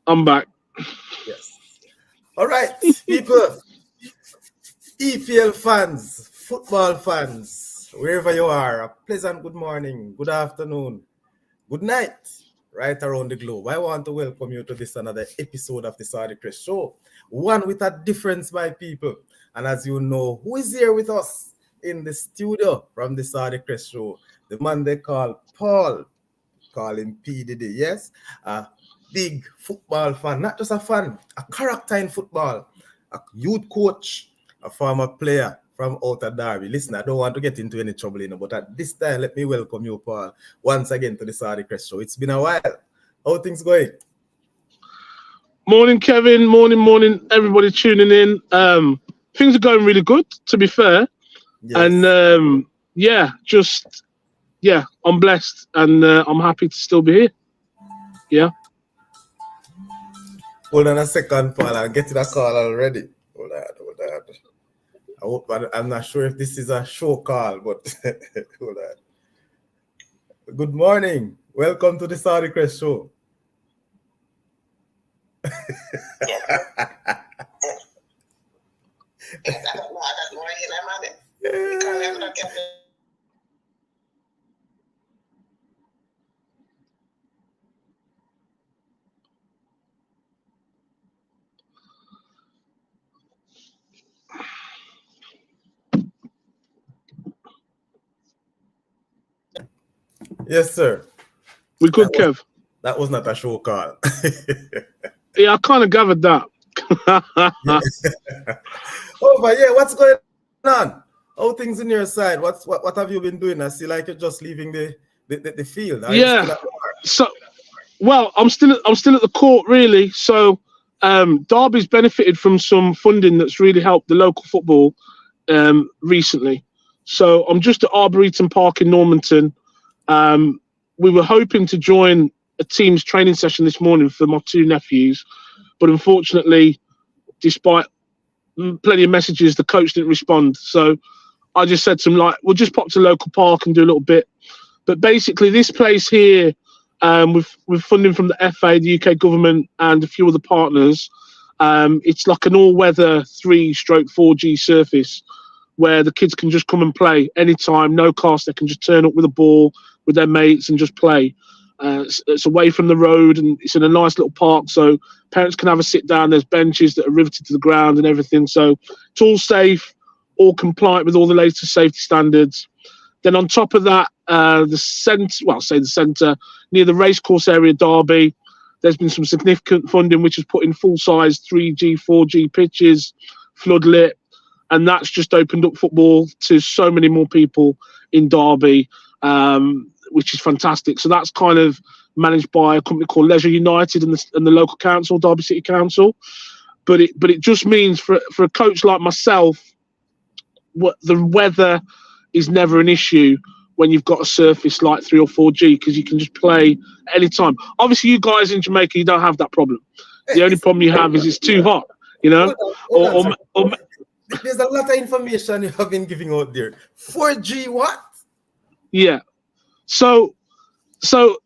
I'm back. Yes. All right, people. EPL fans, football fans, wherever you are, a pleasant good morning, good afternoon, good night, right around the globe. I want to welcome you to this another episode of the Saudichress show. One with a difference, my people. And as you know, who is here with us in the studio from the Saudichress show? The man they call Paul. Call him P. Diddy, yes? A big football fan, not just a fan, a character in football, a youth coach, a former player from Outer Derby. Listen, I don't want to get into any trouble, but at this time, let me welcome you, Paul, once again to the Saudichress show. It's been a while. How are things going? Morning, Kevin. Morning, everybody tuning in. Things are going really good, to be fair. Yes. And I'm blessed and I'm happy to still be here. Yeah. Hold on a second, Paul. I'm getting a call already. Hold on. I'm not sure if this is a show call, but hold on. Good morning. Welcome to the Saudichress show. Yes, sir. We good, Kev. That was not a show call. Yeah, I kind of gathered that. Oh, but yeah, what's going on? How things in your side? What have you been doing? I see like you're just leaving the field. So, well, I'm still at the court, really. So, Derby's benefited from some funding that's really helped the local football recently. So, I'm just at Arboretum Park in Normanton. We were hoping to join a team's training session this morning for my two nephews, but unfortunately, despite plenty of messages, the coach didn't respond. So I just said to him, we'll just pop to local park and do a little bit. But basically, this place here, with funding from the FA, the UK government, and a few other partners, it's like an all-weather 3/4G surface where the kids can just come and play anytime, no cost. They can just turn up with a ball with their mates and just play. It's away from the road and it's in a nice little park, so parents can have a sit down. There's benches that are riveted to the ground and everything, so it's all safe, all compliant with all the latest safety standards. Then on top of that, the centre near the racecourse area, Derby, there's been some significant funding which has put in full-size 3G, 4G pitches, floodlit, and that's just opened up football to so many more people in Derby, which is fantastic. So that's kind of managed by a company called Leisure United and the local council, Derby City Council. But it just means for a coach like myself, the weather is never an issue when you've got a surface like 3 or 4G, because you can just play anytime. Obviously, you guys in Jamaica, you don't have that problem. The only problem you have is it's too hot, you know? Hold on. There's a lot of information you have been giving out there. 4G what? Yeah. So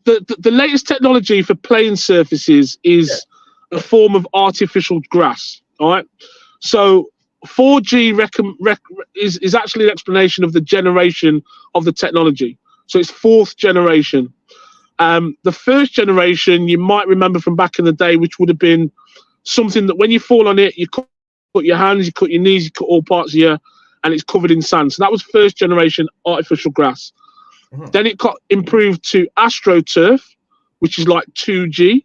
the latest technology for playing surfaces is a form of artificial grass. All right. So 4G is actually an explanation of the generation of the technology. So it's 4th generation. The first generation you might remember from back in the day, which would have been something that when you fall on it, you cut your hands, you cut your knees, you cut all parts of you, and it's covered in sand. So that was first generation artificial grass. Mm-hmm. Then it got improved to AstroTurf, which is like 2G,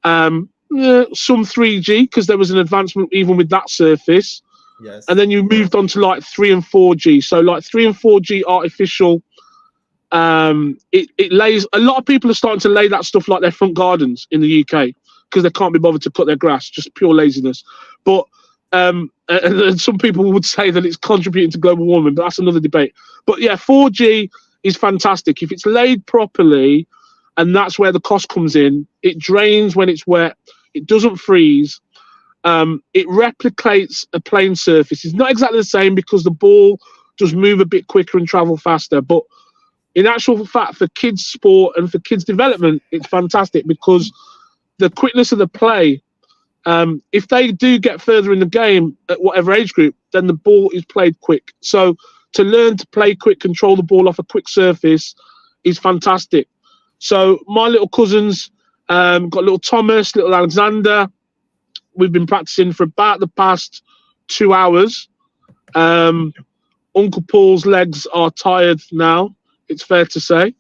some 3G, because there was an advancement even with that surface. Yes. And then you moved on to like 3 and 4G. So like 3 and 4G artificial, it lays, a lot of people are starting to lay that stuff like their front gardens in the UK because they can't be bothered to cut their grass, just pure laziness. But and some people would say that it's contributing to global warming, but that's another debate. But yeah, 4G is fantastic. If it's laid properly, and that's where the cost comes in, it drains when it's wet, it doesn't freeze, it replicates a playing surface. It's not exactly the same because the ball does move a bit quicker and travel faster, but in actual fact, for kids' sport and for kids' development, it's fantastic because the quickness of the play. If they do get further in the game at whatever age group, then the ball is played quick. So to learn to play quick, control the ball off a quick surface is fantastic. So my little cousins, got little Thomas, little Alexander. We've been practicing for about the past 2 hours. Uncle Paul's legs are tired now, it's fair to say,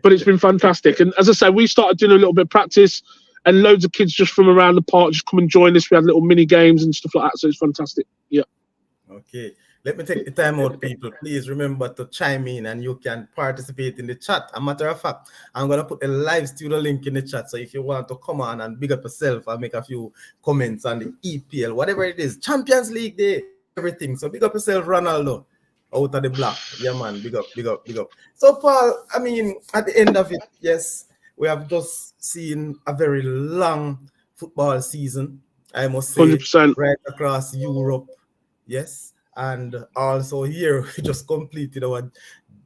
but it's been fantastic. And as I say, we started doing a little bit of practice, and loads of kids just from around the park just come and join us. We had little mini games and stuff like that, so it's fantastic. Yeah. Okay. Let me take the time out, people. Please remember to chime in, and you can participate in the chat. A matter of fact, I'm going to put a live studio link in the chat. So if you want to come on and big up yourself and make a few comments on the EPL, whatever it is, Champions League Day, everything. So big up yourself, Ronaldo, out of the block. Yeah, man. Big up, big up, big up. So, Paul, I mean, at the end of it, yes, we have just seen a very long football season, I must say, 100%. right across Europe. Yes. And also here, we just completed our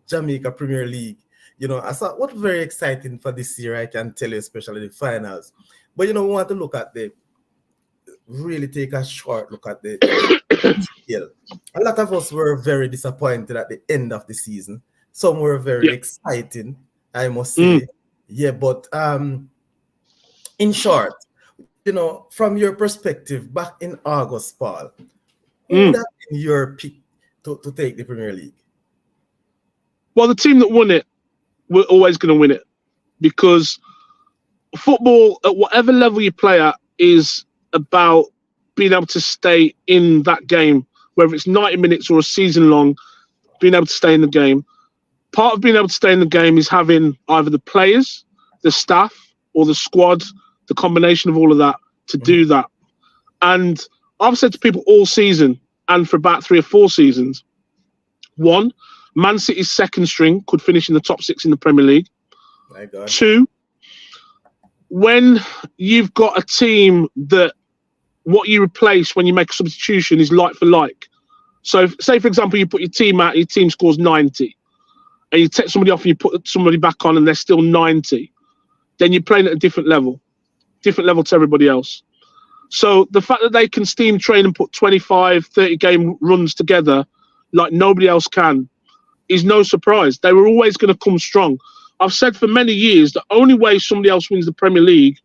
Jamaica Premier League. You know, I thought what very exciting for this year, I can tell you, especially the finals. But, you know, we want to look at really take a short look at the EPL. A lot of us were very disappointed at the end of the season. Some were very exciting, I must say. Yeah, but in short, you know, from your perspective, back in August, Paul, who would have been your pick to take the Premier League? Well, the team that won it, we're always going to win it, because football, at whatever level you play at, is about being able to stay in that game, whether it's 90 minutes or a season long, being able to stay in the game. Part of being able to stay in the game is having either the players, the staff, or the squad, the combination of all of that to do that. And I've said to people all season, and for about 3 or 4 seasons, one, Man City's second string could finish in the top 6 in the Premier League. My God. 2, when you've got a team that what you replace when you make a substitution is like for like. So, say, for example, you put your team out, your team scores 90, and you take somebody off and you put somebody back on and they're still 90, then you're playing at a different level to everybody else. So the fact that they can steam train and put 25, 30 game runs together like nobody else can is no surprise. They were always going to come strong. I've said for many years, the only way somebody else wins the Premier League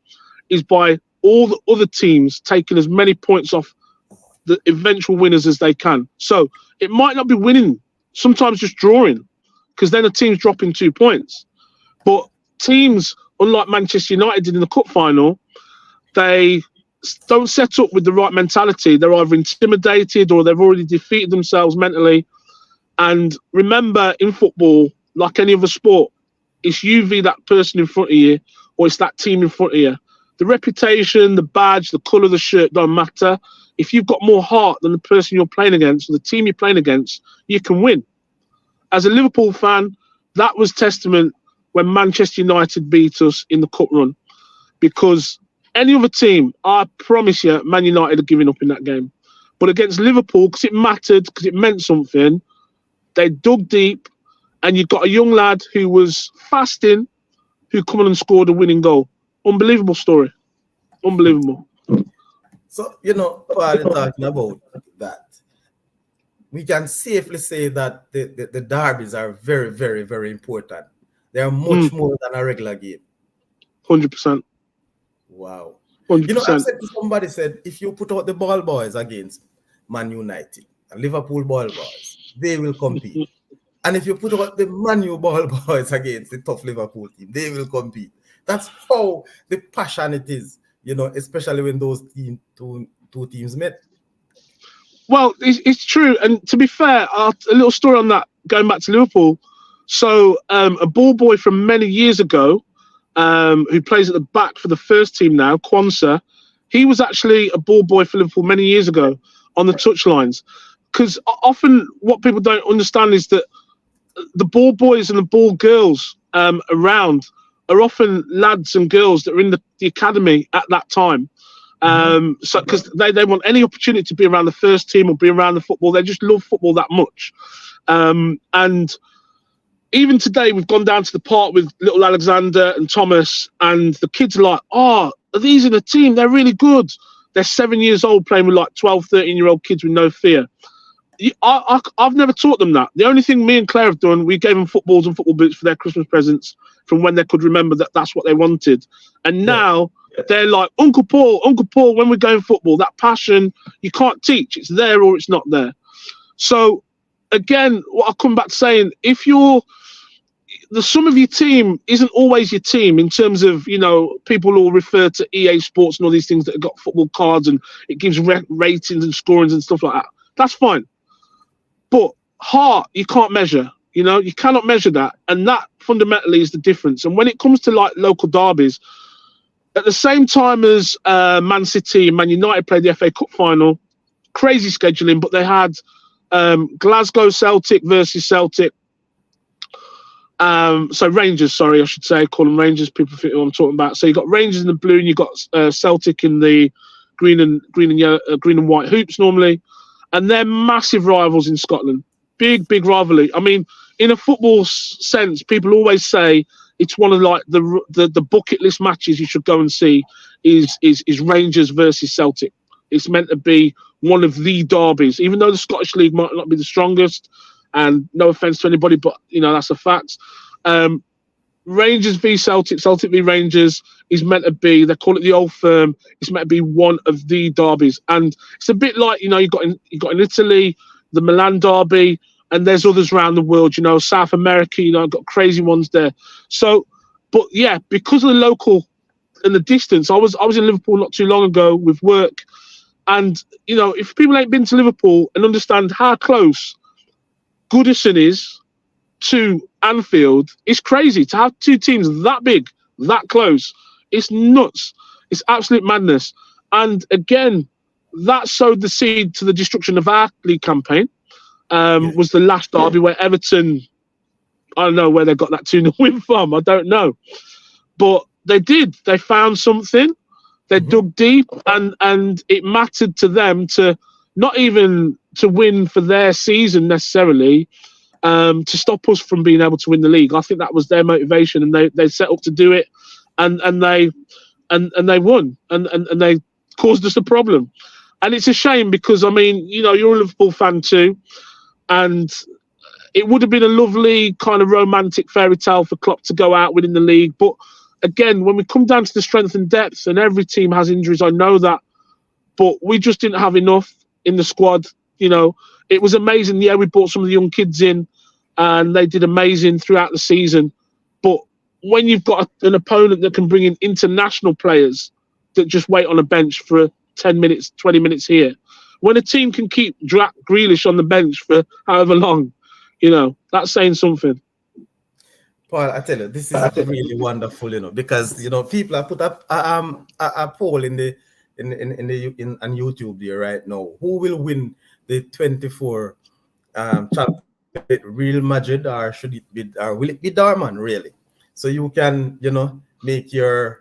is by all the other teams taking as many points off the eventual winners as they can. So it might not be winning, sometimes just drawing, because then a team's dropping 2 points. But teams, unlike Manchester United did in the cup final, they don't set up with the right mentality. They're either intimidated or they've already defeated themselves mentally. And remember, in football, like any other sport, it's you v that person in front of you, or it's that team in front of you. The reputation, the badge, the colour of the shirt don't matter. If you've got more heart than the person you're playing against, or the team you're playing against, you can win. As a Liverpool fan, that was testament when Manchester United beat us in the cup run, because any other team, I promise you, Man United are giving up in that game. But against Liverpool, because it mattered, because it meant something, they dug deep, and you've got a young lad who was fasting, who come on and scored a winning goal. Unbelievable story. Unbelievable. So, you know, while you're talking about that, we can safely say that the derbies are very, very, very important. They are much more than a regular game. 100%. Wow. 100%. You know, I said to somebody said, if you put out the ball boys against Man United and Liverpool ball boys, they will compete. And if you put out the Man U ball boys against the tough Liverpool team, they will compete. That's how the passion it is, you know, especially when those two teams met. Well, it's true. And to be fair, a little story on that, going back to Liverpool. So a ball boy from many years ago, who plays at the back for the first team now, Kwanzaa, he was actually a ball boy for Liverpool many years ago on the touchlines. Because often what people don't understand is that the ball boys and the ball girls around are often lads and girls that are in the academy at that time. So because they want any opportunity to be around the first team or be around the football. They just love football that much. And even today, we've gone down to the park with little Alexander and Thomas, and the kids are like, oh, these are the team. They're really good. They're 7 years old playing with like 12, 13-year-old kids with no fear. I've never taught them that. The only thing me and Claire have done, we gave them footballs and football boots for their Christmas presents from when they could remember that that's what they wanted. And now they're like, Uncle Paul, when we're going football, that passion, you can't teach. It's there or it's not there. So, again, what I come back to saying, if the sum of your team isn't always your team in terms of, people will refer to EA Sports and all these things that have got football cards and it gives ratings and scorings and stuff like that. That's fine. But heart, you can't measure. You cannot measure that. And that fundamentally is the difference. And when it comes to like local derbies, at the same time as Man City and Man United played the FA Cup final, crazy scheduling, but they had Glasgow Celtic versus Celtic. So Rangers, sorry, I should say, call them Rangers. People think what I'm talking about. So you got Rangers in the blue, and you got Celtic in the green and yellow, green and white hoops normally, and they're massive rivals in Scotland. Big rivalry. I mean, in a football sense, people always say it's one of like the bucket list matches you should go and see is Rangers versus Celtic. It's meant to be one of the derbies, even though the Scottish League might not be the strongest. And no offence to anybody, but that's a fact. Rangers v Celtic, Celtic v Rangers is meant to be, they call it the Old Firm, it's meant to be one of the derbies. And it's a bit like, you got in Italy, the Milan derby, and there's others around the world, South America, got crazy ones there. So, but yeah, because of the local and the distance, I was in Liverpool not too long ago with work. And, if people ain't been to Liverpool and understand how close Goodison is to Anfield, it's crazy to have two teams that big, that close. It's nuts. It's absolute madness. And again, that sowed the seed to the destruction of our league campaign. Was the last derby where Everton, I don't know where they got that 2-0 win from. I don't know. But they did. They found something. They dug deep, and it mattered to them to not even to win for their season necessarily, to stop us from being able to win the league. I think that was their motivation, and they set up to do it, and they won, and they caused us a problem. And it's a shame because, I mean, you're a Liverpool fan too, and it would have been a lovely kind of romantic fairy tale for Klopp to go out winning the league. But again, when we come down to the strength and depth, and every team has injuries, I know that, but we just didn't have enough in the squad. It was amazing. Yeah, we brought some of the young kids in, and they did amazing throughout the season. But when you've got an opponent that can bring in international players that just wait on a bench for 10 minutes, 20 minutes here, when a team can keep Jack Grealish on the bench for however long, that's saying something. Paul, I tell you, this is really wonderful, because people have put up a poll in on YouTube there right now. Who will win the 24 champion? Real Madrid, or will it be Dortmund, really? So you can make you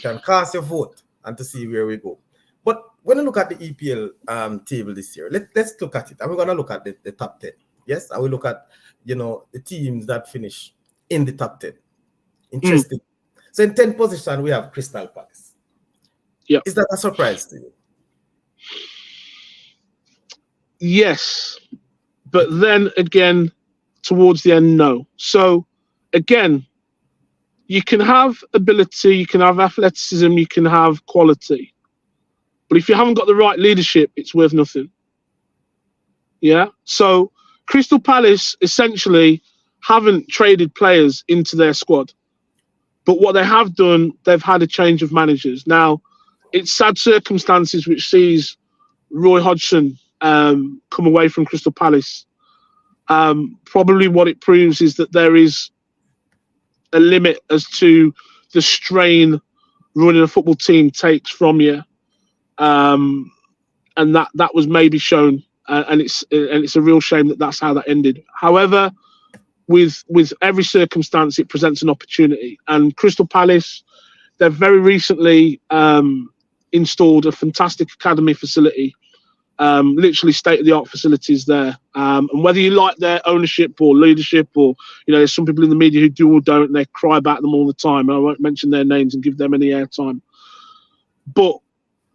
can cast your vote and to see where we go. But when I look at the EPL table this year, let's look at it. And we're gonna look at the top 10. Yes, I will look at the teams that finish in the top 10. Interesting. So in 10th position we have Crystal Palace. Yeah. Is that a surprise to you? Yes. But then again, towards the end, no. So again, you can have ability, you can have athleticism, you can have quality. But if you haven't got the right leadership, it's worth nothing. Yeah. So Crystal Palace essentially haven't traded players into their squad. But what they have done, they've had a change of managers. Now, it's sad circumstances which sees Roy Hodgson come away from Crystal Palace. Probably what it proves is that there is a limit as to the strain running a football team takes from you, and that was maybe shown, and it's a real shame that that's how that ended. However, with every circumstance, it presents an opportunity, and Crystal Palace, they've very recently installed a fantastic academy facility. Literally state-of-the-art facilities there. And whether you like their ownership or leadership, or, there's some people in the media who do or don't, and they cry about them all the time. I won't mention their names and give them any airtime. But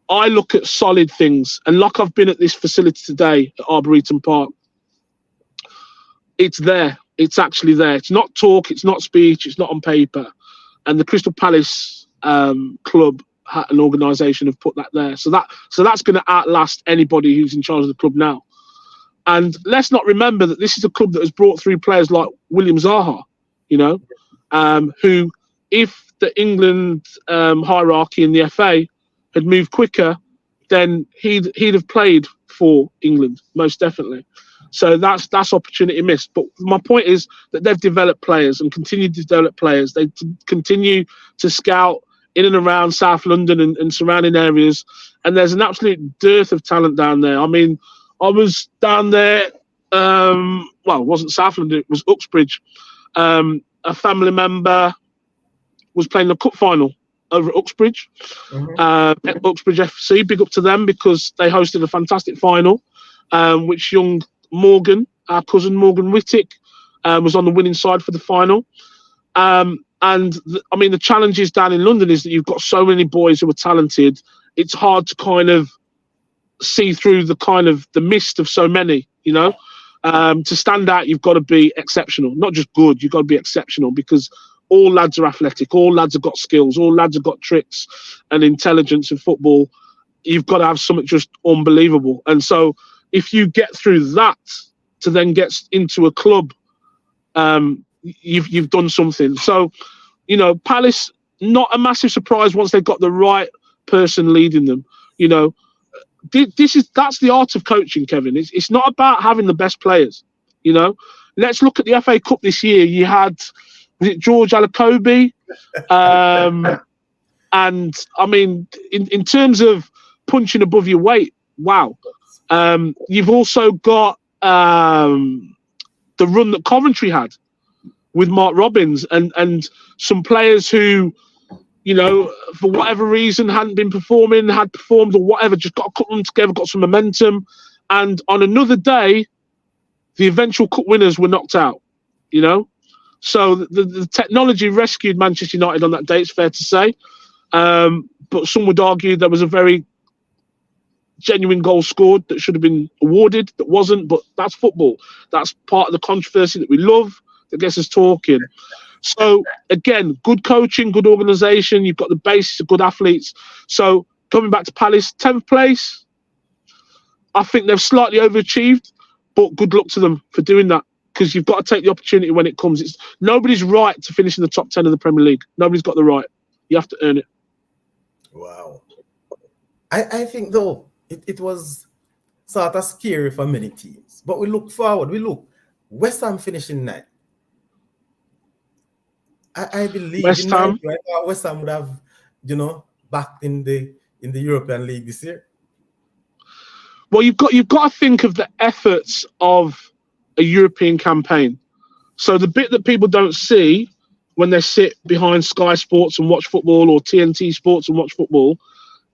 I look at solid things, and like I've been at this facility today at Arboretum Park, it's there. It's actually there. It's not talk. It's not speech. It's not on paper. And the Crystal Palace club and organisation have put that there. So that's going to outlast anybody who's in charge of the club now. And let's not remember that this is a club that has brought through players like William Zaha, who, if the England hierarchy in the FA had moved quicker, then he'd have played for England, most definitely. So that's opportunity missed. But my point is that they've developed players and continue to develop players. They continue to scout in and around South London and surrounding areas. And there's an absolute dearth of talent down there. I mean, I was down there, it wasn't South London, it was Uxbridge. A family member was playing the cup final over at Uxbridge. At Uxbridge FC, big up to them because they hosted a fantastic final, which young Morgan, our cousin Morgan Whittick, was on the winning side for the final. The challenges down in London is that you've got so many boys who are talented. It's hard to kind of see through the mist of so many, to stand out. You've got to be exceptional, not just good. You've got to be exceptional because all lads are athletic. All lads have got skills. All lads have got tricks and intelligence in football. You've got to have something just unbelievable. And so if you get through that to then get into a club, you've done something. So, Palace, not a massive surprise once they've got the right person leading them. That's the art of coaching, Kevin. It's not about having the best players. Let's look at the FA Cup this year. You had, was it George Alakobi? And I mean, in terms of punching above your weight, wow. You've also got the run that Coventry had with Mark Robbins and some players who, for whatever reason hadn't been performing, had performed or whatever, just got a couple of them together, got some momentum. And on another day, the eventual cup winners were knocked out, So the technology rescued Manchester United on that day, it's fair to say. But some would argue there was a very genuine goal scored that should have been awarded, that wasn't, but that's football. That's part of the controversy that we love, that gets us talking. So, again, good coaching, good organisation. You've got the basis of good athletes. So, coming back to Palace, 10th place, I think they've slightly overachieved, but good luck to them for doing that because you've got to take the opportunity when it comes. Nobody's right to finish in the top 10 of the Premier League. Nobody's got the right. You have to earn it. Wow. I think, though, it was sort of scary for many teams. But we look forward. West Ham finishing 9th. I believe West Ham would have, backed in the European League this year. Well, you've got to think of the efforts of a European campaign. So the bit that people don't see when they sit behind Sky Sports and watch football or TNT Sports and watch football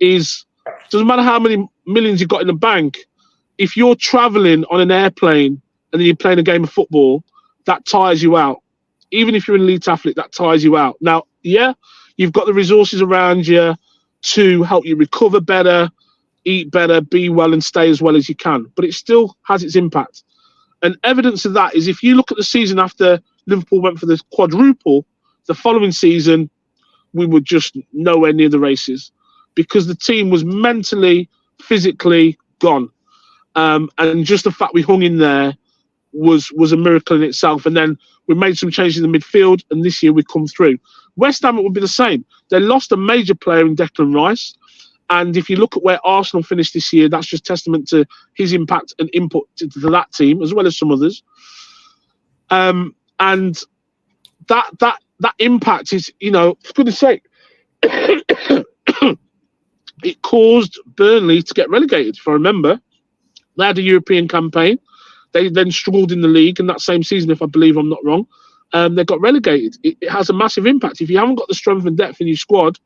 is, doesn't matter how many millions you've got in the bank, if you're traveling on an airplane and then you're playing a game of football, that tires you out. Even if you're an elite athlete, that tires you out. Now, yeah, you've got the resources around you to help you recover better, eat better, be well, and stay as well as you can. But it still has its impact. And evidence of that is if you look at the season after Liverpool went for the quadruple, the following season, we were just nowhere near the races because the team was mentally, physically gone. And just the fact we hung in there was a miracle in itself. And then we made some changes in the midfield, and this year we come through. West Ham, it would be the same. They lost a major player in Declan Rice. And if you look at where Arsenal finished this year, that's just testament to his impact and input to that team, as well as some others. And that impact is, for goodness sake, it caused Burnley to get relegated, if I remember. They had a European campaign. They then struggled in the league in that same season, if I believe I'm not wrong. They got relegated. It has a massive impact. If you haven't got the strength and depth in your squad,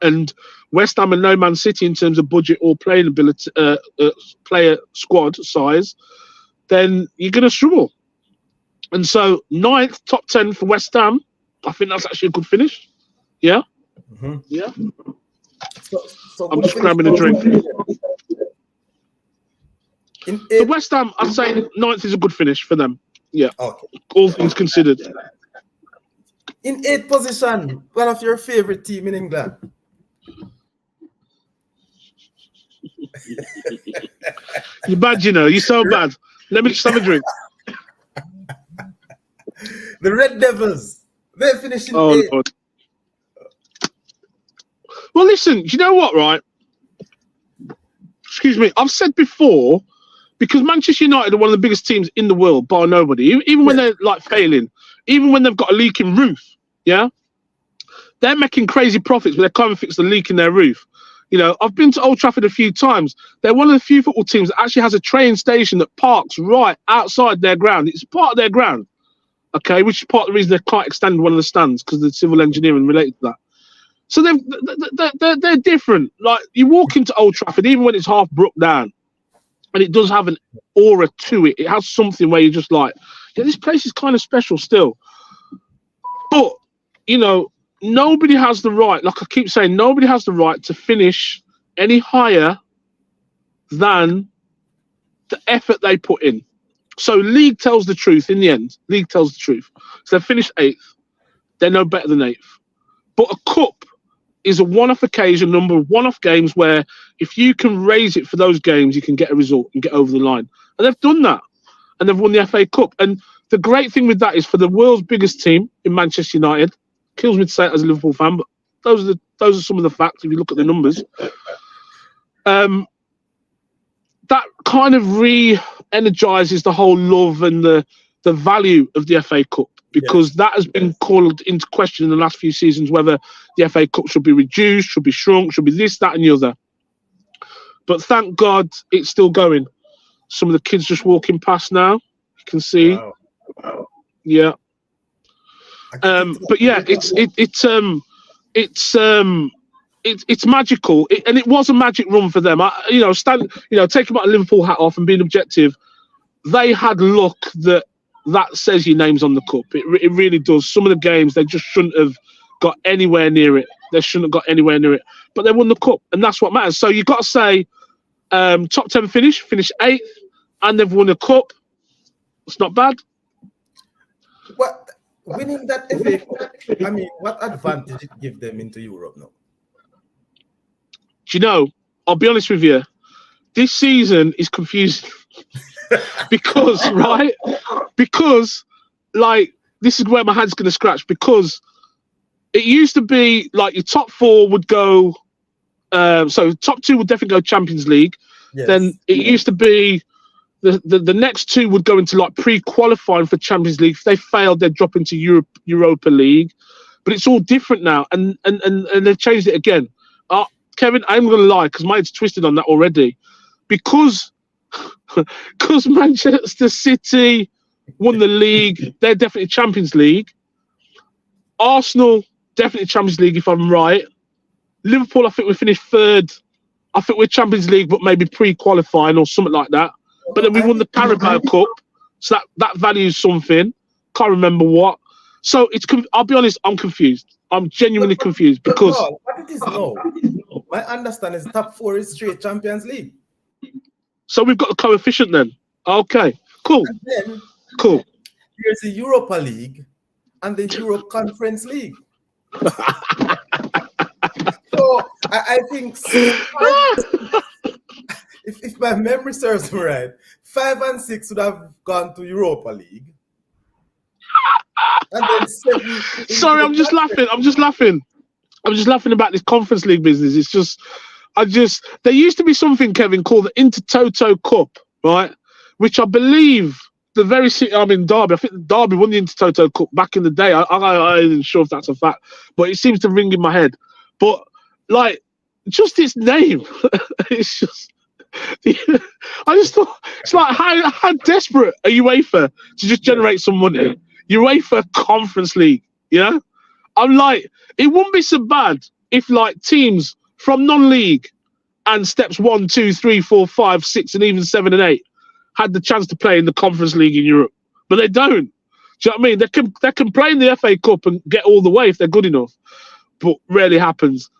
and West Ham and no Man City in terms of budget or playing ability, player squad size, then you're going to struggle. And so 9th, top 10 for West Ham, I think that's actually a good finish. Yeah? Mm-hmm. Yeah. So I'm good just finish grabbing a for drink. In The eight, West Ham, I'd say ninth is a good finish for them. Yeah, okay. all things considered. In eighth position, one of your favorite team in England. You're bad, you know. You're so bad. Let me just have a drink. The Red Devils. They finished in Oh, eighth. Lord. Well, listen, do you know what, right? Excuse me. I've said before, because Manchester United are one of the biggest teams in the world, bar nobody, even when they're like failing, even when they've got a leaking roof, yeah? They're making crazy profits, but they can't fix the leak in their roof. You know, I've been to Old Trafford a few times. They're one of the few football teams that actually has a train station that parks right outside their ground. It's part of their ground, okay, which is part of the reason they can't extend one of the stands because of the civil engineering related to that. So they're different. Like, you walk into Old Trafford, even when it's half broke down, and it does have an aura to it. It has something where you're just like, yeah, this place is kind of special still. But, you know, nobody has the right, like I keep saying, nobody has the right to finish any higher than the effort they put in. So league tells the truth in the end. League tells the truth. So they finished 8th. They're no better than 8th. But a cup is a one-off occasion, number of one-off games where if you can raise it for those games, you can get a result and get over the line. And they've done that. And they've won the FA Cup. And the great thing with that is for the world's biggest team in Manchester United, kills me to say it as a Liverpool fan, but those are some of the facts if you look at the numbers. That kind of re-energizes the whole love and the value of the FA Cup, because that has been called into question in the last few seasons, whether the FA Cup should be reduced, should be shrunk, should be this, that and the other. But thank God it's still going. Some of the kids just walking past now, you can see. Wow. Yeah. But yeah, it's magical, and it was a magic run for them. Taking my Liverpool hat off and being objective, they had luck that says your name's on the cup. It really does. Some of the games they just shouldn't have got anywhere near it. They shouldn't have got anywhere near it, but they won the cup, and that's what matters. So you got to say, top 10 finish 8th, and they've won a cup. It's not bad. What winning that FA Cup? I mean, what advantage it give them into Europe now? Do you know? I'll be honest with you. This season is confusing because like this is where my hand's going to scratch, because it used to be like your top 4 would go. So top 2 would definitely go Champions League. Yes. Then it used to be the next 2 would go into like pre-qualifying for Champions League. If they failed, they'd drop into Europa League. But it's all different now, and they've changed it again. Kevin, I'm going to lie because my head's twisted on that already, because Manchester City won the league. They're definitely Champions League. Arsenal definitely Champions League if I'm right. Liverpool, I think we finished 3rd. I think we're Champions League, but maybe pre-qualifying or something like that. But then we won the Carabao Cup, so that values something. Can't remember what. So I'll be honest, I'm confused. I'm genuinely confused because what it is now, my understanding is top 4 is straight Champions League. So we've got a coefficient then. Okay, cool. And then cool. There's the Europa League and the Euro Conference League. So I think if my memory serves me right, 5 and 6 would have gone to Europa League. And then 7. Sorry, I'm just laughing about this Conference League business. It's just, there used to be something, Kevin, called the Intertoto Cup, right? Which I believe the very city I'm in, Derby. I think Derby won the Intertoto Cup back in the day. I isn't sure if that's a fact, but it seems to ring in my head. But like, just its name, it's just. I just thought it's like how desperate are UEFA to just generate some money? UEFA Conference League, yeah. I'm like, it wouldn't be so bad if like teams from non-league and steps 1, 2, 3, 4, 5, 6, and even 7 and 8 had the chance to play in the Conference League in Europe, but they don't. Do you know what I mean? They can play in the FA Cup and get all the way if they're good enough, but rarely happens.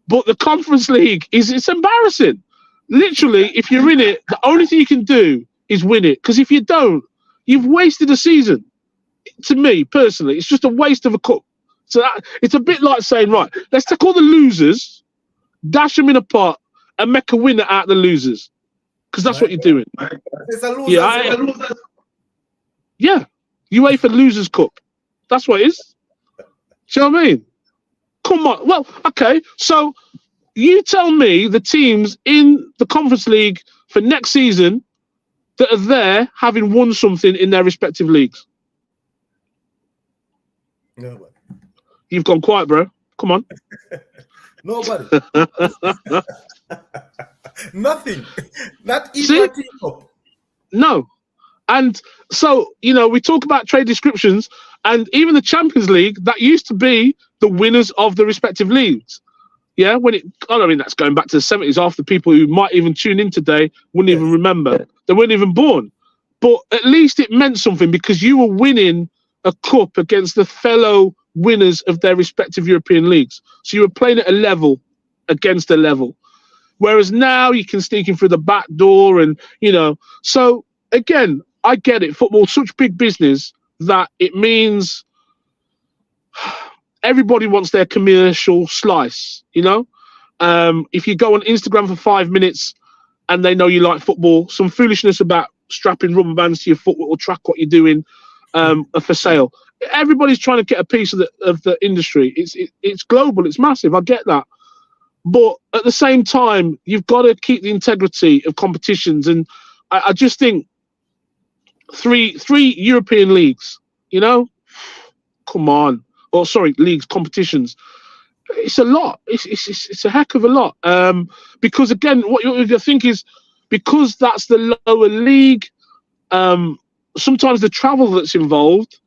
But the Conference League it's embarrassing. Literally, if you're in it, the only thing you can do is win it. Because if you don't, you've wasted a season. To me, personally, it's just a waste of a cup. So it's a bit like saying, right, let's take all the losers, dash them in a pot, and make a winner out of the losers. Because that's what you're doing. It's a loser. Yeah. UEFA Losers Cup. That's what it is. Do you know what I mean? Come on. Well, okay. So you tell me the teams in the Conference League for next season that are there having won something in their respective leagues. Nobody. You've gone quiet, bro. Come on. Nobody. Nothing. Not even a team cup. No. And so, we talk about trade descriptions, and even the Champions League, that used to be the winners of the respective leagues. Yeah, that's going back to the 70s. Half the people who might even tune in today wouldn't even remember. They weren't even born. But at least it meant something because you were winning a cup against the fellow winners of their respective European leagues. So you were playing at a level against a level. Whereas now you can sneak in through the back door and, So, again, I get it. Football's such big business that it means everybody wants their commercial slice, If you go on Instagram for 5 minutes and they know you like football, some foolishness about strapping rubber bands to your foot will track what you're doing are for sale. Everybody's trying to get a piece of the industry. It's global. It's massive. I get that. But at the same time, you've got to keep the integrity of competitions. And I just think three European leagues, come on. Or sorry, leagues, competitions. It's a lot. It's a heck of a lot. Because again, what you think is because that's the lower league. Sometimes the travel that's involved.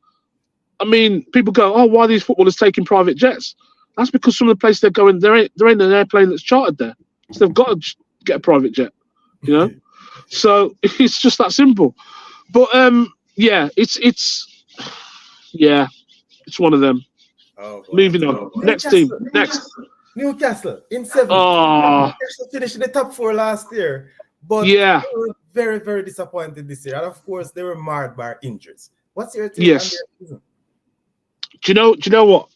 I mean, people go, "Oh, why are these footballers taking private jets?" That's because some of the places they're going, there ain't an airplane that's chartered there, so they've got to get a private jet. So it's just that simple. But it's one of them. Oh, moving on. Next team. Next. Newcastle in 7th. Newcastle finished in the top 4 last year, but they were very, very disappointed this year. And of course, they were marred by injuries. What's your team? Yes. Do you know what?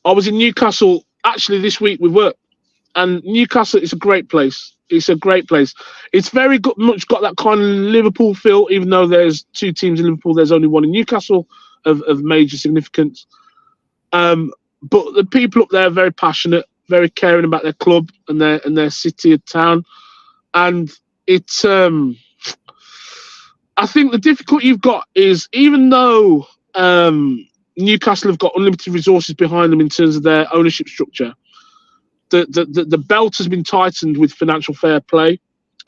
I was in Newcastle actually this week with work, and Newcastle is a great place. It's a great place. It's very much got that kind of Liverpool feel, even though there's 2 teams in Liverpool. There's only one in Newcastle of major significance. But the people up there are very passionate, very caring about their club and their city or town. And it's I think the difficulty you've got is even though Newcastle have got unlimited resources behind them in terms of their ownership structure, the belt has been tightened with financial fair play.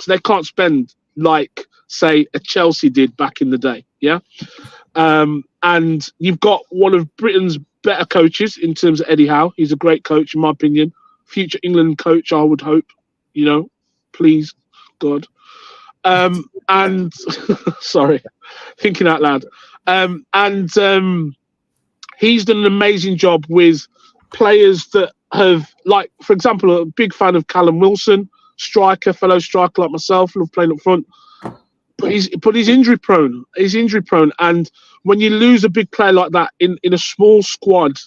So they can't spend like, say, a Chelsea did back in the day. Yeah. And you've got one of Britain's better coaches in terms of Eddie Howe. He's a great coach, in my opinion. Future England coach, I would hope. Please, God. And sorry, thinking out loud. He's done an amazing job with players that have, like, for example, a big fan of Callum Wilson, fellow striker like myself, love playing up front. But he's injury prone. He's injury prone, and when you lose a big player like that in a small squad,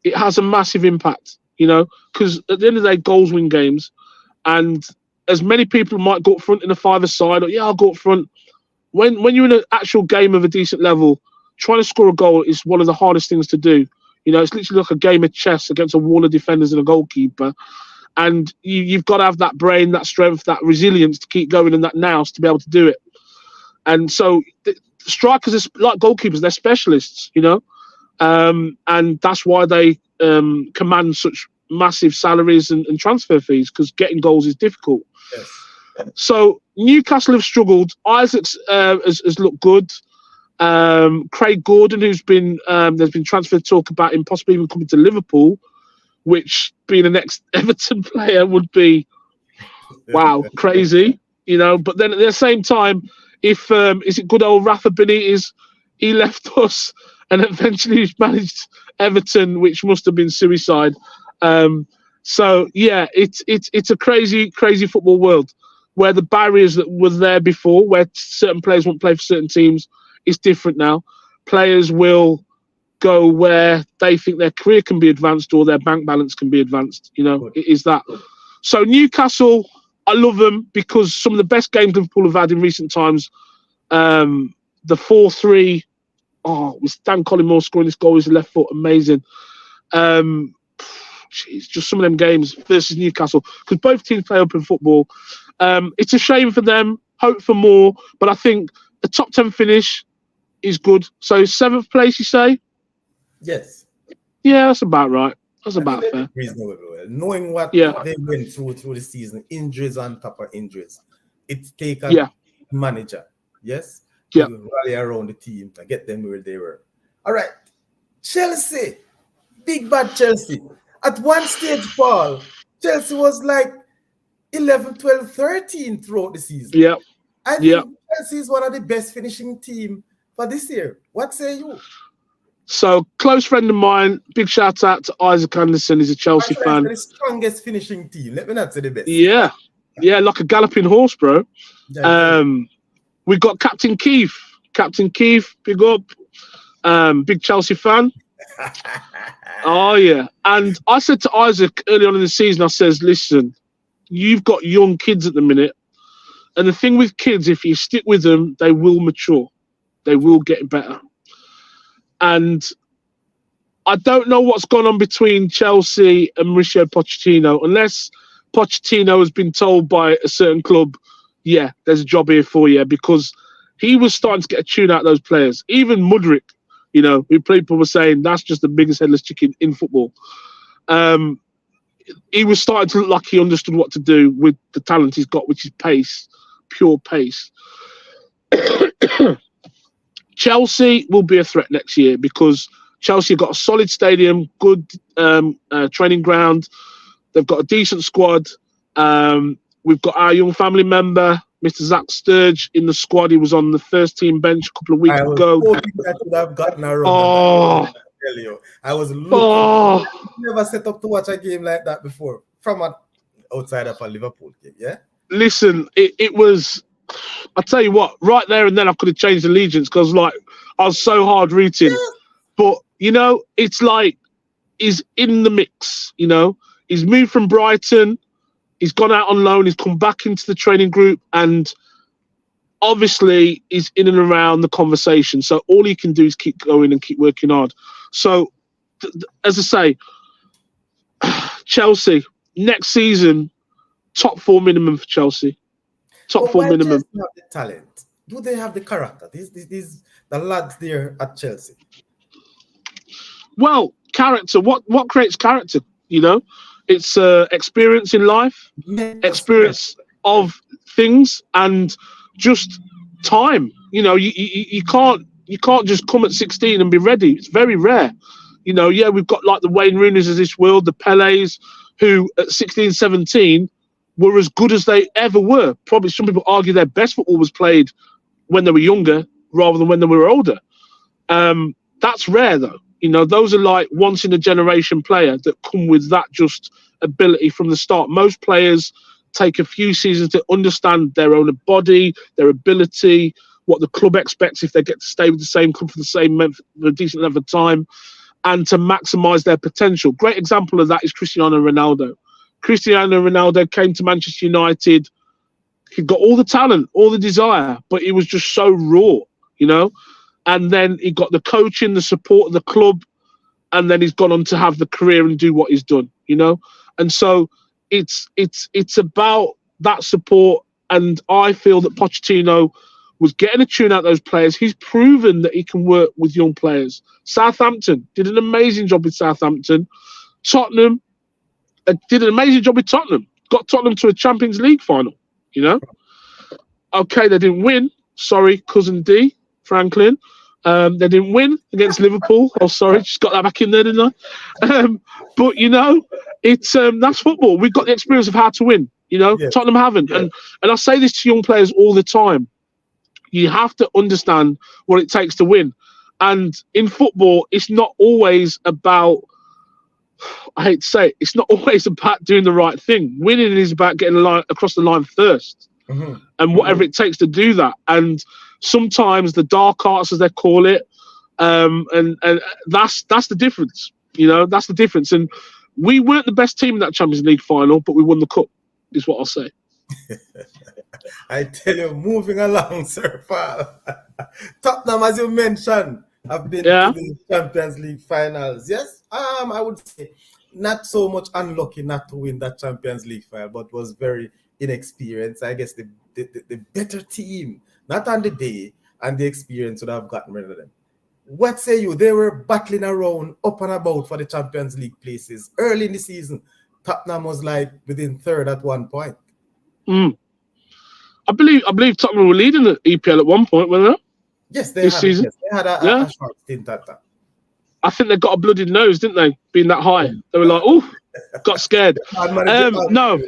it has a massive impact. Because at the end of the day, goals win games, and as many people might go up front in a 5-a-side, or I'll go up front. When you're in an actual game of a decent level, trying to score a goal is one of the hardest things to do. It's literally like a game of chess against a wall of defenders and a goalkeeper. And you've got to have that brain, that strength, that resilience to keep going, and that nous to be able to do it. And so strikers are like goalkeepers; they're specialists, and that's why they command such massive salaries and transfer fees, because getting goals is difficult. Yes. So Newcastle have struggled. Isaacs has looked good. Craig Gordon, who's been there's been transfer talk about him possibly even coming to Liverpool, which being an ex-Everton player would be crazy, But then at the same time, if is it good old Rafa Benitez? He left us and eventually managed Everton, which must have been suicide. So yeah, it's a crazy football world where the barriers that were there before, where certain players won't play for certain teams, is different now. Players will go where they think their career can be advanced or their bank balance can be advanced. It is that. So Newcastle, I love them because some of the best games Liverpool have had in recent times. The 4-3. Oh, with Dan Collymore scoring this goal with his left foot, amazing. Just some of them games versus Newcastle, because both teams play open football. It's a shame for them. Hope for more, but I think a top 10 finish is good. So 7th place, you say? Yes. Yeah, that's about right. That's about fair. Reasonable. Knowing what they went through the season, injuries on top of injuries, it's taken a manager, to rally around the team to get them where they were. All right, Chelsea, big bad Chelsea. At one stage, Paul, Chelsea was like 11, 12, 13 throughout the season. Yeah. I think Chelsea is one of the best finishing team for this year. What say you? So, close friend of mine, big shout out to Isaac Anderson. He's a Chelsea fan. The strongest finishing team. Let me not say the best. Yeah, like a galloping horse, bro. We got Captain Keith. Captain Keith, big up. Big Chelsea fan. Oh, yeah. And I said to Isaac early on in the season, I says, listen, you've got young kids at the minute. And the thing with kids, if you stick with them, they will mature. They will get better. And I don't know what's gone on between Chelsea and Mauricio Pochettino, unless Pochettino has been told by a certain club, yeah, there's a job here for you, because he was starting to get a tune out of those players. Even Mudryk, who people were saying that's just the biggest headless chicken in football. He was starting to look like he understood what to do with the talent he's got, which is pace, pure pace. Chelsea will be a threat next year because Chelsea have got a solid stadium, good training ground. They've got a decent squad. We've got our young family member, Mr. Zach Sturge, in the squad. He was on the first team bench a couple of weeks ago. I would have gotten around. I was looking. Never set up to watch a game like that before from outside of a Liverpool game. Yeah. Listen, it was. I tell you what, right there and then I could have changed allegiance because I was so hard rooting. Yeah. But it's like he's in the mix. He's moved from Brighton. He's gone out on loan. He's come back into the training group, and obviously he's in and around the conversation. So all he can do is keep going and keep working hard. So, as I say, Chelsea next season, top 4 minimum for Chelsea. Top 4 minimum. Do they have the talent? Do they have the character? These the lads there at Chelsea. Well, character. What creates character? It's experience in life, experience of things, and just time. You can't just come at 16 and be ready. It's very rare. We've got like the Wayne Rooney's of this world, the Pelés, who at 16, 17 were as good as they ever were. Probably some people argue their best football was played when they were younger rather than when they were older. That's rare, though. Those are like once in a generation player that come with that just ability from the start. Most players take a few seasons to understand their own body, their ability, what the club expects if they get to stay with the same club for the same for a decent length of time, and to maximize their potential. Great example of that is Cristiano Ronaldo. Cristiano Ronaldo came to Manchester United. He got all the talent, all the desire, but he was just so raw, And then he got the coaching, the support of the club, and then he's gone on to have the career and do what he's done, And so it's about that support. And I feel that Pochettino was getting a tune out of those players. He's proven that he can work with young players. Southampton did an amazing job with Southampton. Tottenham did an amazing job with Tottenham. Got Tottenham to a Champions League final, Okay, they didn't win. Sorry, cousin D, Franklin. They didn't win against Liverpool. Oh, sorry, just got that back in there, didn't I? But it's that's football. We've got the experience of how to win. Tottenham haven't. Yeah. And I say this to young players all the time. You have to understand what it takes to win. And in football, it's not always about I hate to say it, it's not always about doing the right thing. Winning is about getting across the line first, and whatever it takes to do that. And sometimes the dark arts, as they call it, and that's the difference. That's the difference. And we weren't the best team in that Champions League final, but we won the cup, is what I'll say. I tell you, moving along, Sir Paul. Tottenham, as you mentioned, have been to the Champions League finals. Yes, I would say not so much unlucky not to win that Champions League final, but was very inexperienced. I guess the better team, not on the day, and the experience would have gotten rid of them. What say you? They were battling around up and about for the Champions League places early in the season. Tottenham was like within third at one point. I believe Tottenham were leading the EPL at one point, weren't they? Yes, they had a short stint at that. I think they got a bloodied nose, didn't they? Being that high, they were like, "Oh, got scared." No,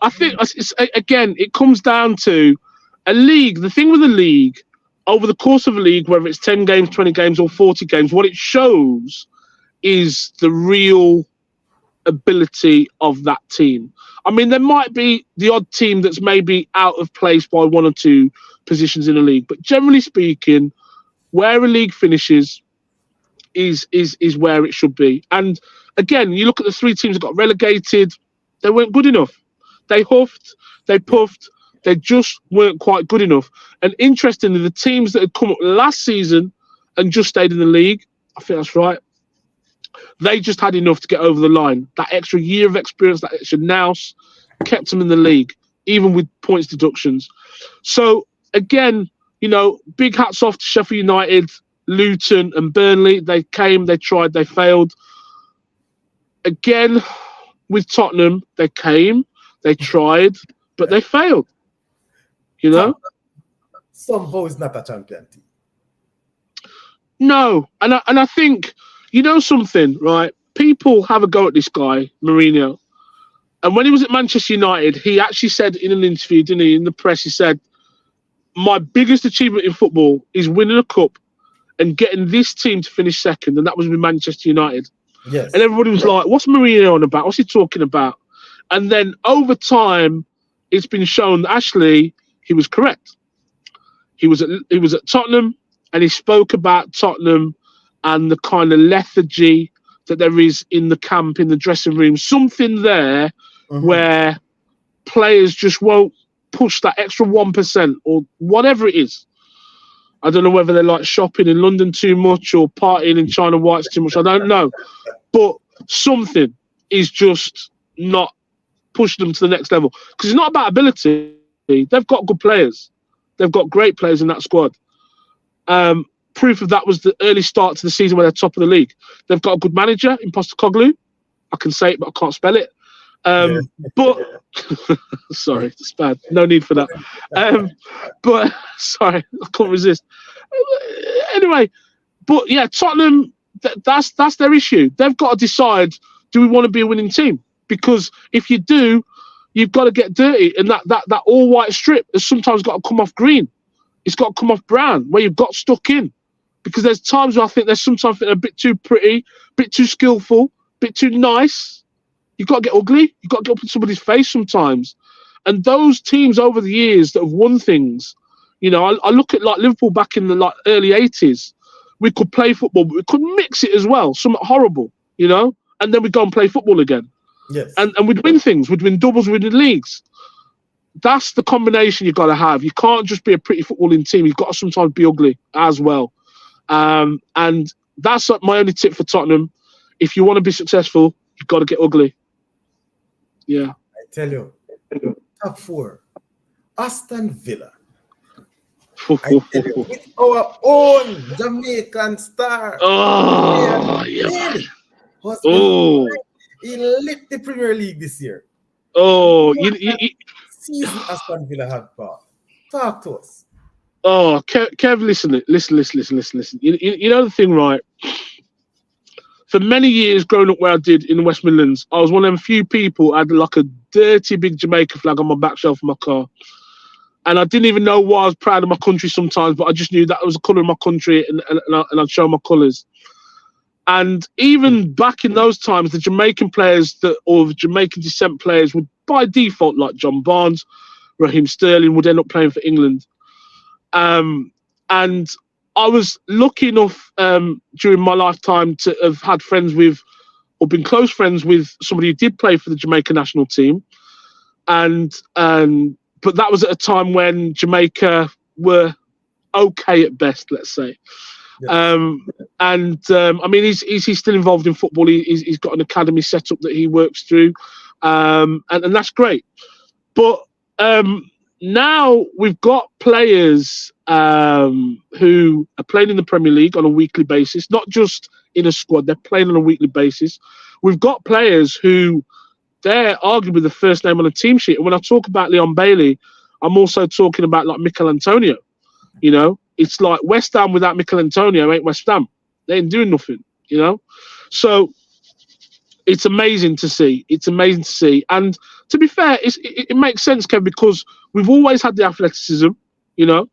I think again, it comes down to a league. The thing with a league, over the course of a league, whether it's 10 games, 20 games, or 40 games, what it shows is the real ability of that team. I mean, there might be the odd team that's maybe out of place by one or two positions in a league, but generally speaking, where a league finishes is where it should be. And again, you look at the three teams that got relegated, they weren't good enough. They huffed, they puffed, they just weren't quite good enough. And interestingly, the teams that had come up last season and just stayed in the league, I think that's right, they just had enough to get over the line. That extra year of experience, that extra nous, kept them in the league, even with points deductions. So, again, big hats off to Sheffield United, Luton and Burnley. They came, they tried, they failed. Again, with Tottenham, they came, they tried, but they failed. Somehow it's not a champion team. No, and I think... something, right? People have a go at this guy, Mourinho. And when he was at Manchester United, he actually said in an interview, didn't he, in the press, he said, my biggest achievement in football is winning a cup and getting this team to finish second. And that was with Manchester United. Yes. And everybody was like, what's Mourinho on about? What's he talking about? And then over time, it's been shown that actually he was correct. He was at Tottenham and he spoke about Tottenham and the kind of lethargy that there is in the camp, in the dressing room, something there where players just won't push that extra 1% or whatever it is. I don't know whether they like shopping in London too much or partying in China Whites too much. I don't know. But something is just not pushing them to the next level. Because it's not about ability. They've got good players. They've got great players in that squad. Proof of that was the early start to the season where they're top of the league. They've got a good manager in Postecoglou. I can say it, but I can't spell it. But sorry, it's bad. No need for that. But sorry, I couldn't resist. Anyway, but yeah, Tottenham. That's their issue. They've got to decide: do we want to be a winning team? Because if you do, you've got to get dirty, and that all white strip has sometimes got to come off green. It's got to come off brown, where you've got stuck in. Because there's times where I think there's sometimes a bit too pretty, a bit too skillful, a bit too nice. You've got to get ugly. You've got to get up in somebody's face sometimes. And those teams over the years that have won things, I look at like Liverpool back in the early 80s. We could play football, but we could mix it as well. Something horrible, and then we'd go and play football again. Yes. And we'd win things. We'd win doubles, we'd win leagues. That's the combination you've got to have. You can't just be a pretty footballing team. You've got to sometimes be ugly as well. And that's my only tip for Tottenham. If you want to be successful, you've got to get ugly. Yeah. I tell you, top four, Aston Villa. With our own Jamaican star. Oh, yeah. He lit the Premier League this year. Oh, season Aston Villa have got. Talk to us. Oh, Kev, listen. You know the thing, right? For many years growing up where I did in the West Midlands, I was one of them few people who had like a dirty big Jamaica flag on my back shelf of my car. And I didn't even know why I was proud of my country sometimes, but I just knew that it was the colour of my country and I'd show my colours. And even back in those times, the Jamaican players or the Jamaican descent players would, by default, like John Barnes, Raheem Sterling, would end up playing for England. And I was lucky enough during my lifetime to have had friends with, or been close friends with, somebody who did play for the Jamaica national team. But that was at a time when Jamaica were okay at best, let's say. Yes. I mean, he's still involved in football. He's got an academy set up that he works through, and that's great. But now we've got players who are playing in the Premier League on a weekly basis, not just in a squad. They're playing on a weekly basis. We've got players who they're arguably the first name on a team sheet. And when I talk about Leon Bailey, I'm also talking about like Mikel Antonio. You know, it's like West Ham without Mikel Antonio ain't West Ham. They ain't doing nothing, you know. So it's amazing to see. It's amazing to see. And to be fair, it makes sense, Kev, because we've always had the athleticism, you know.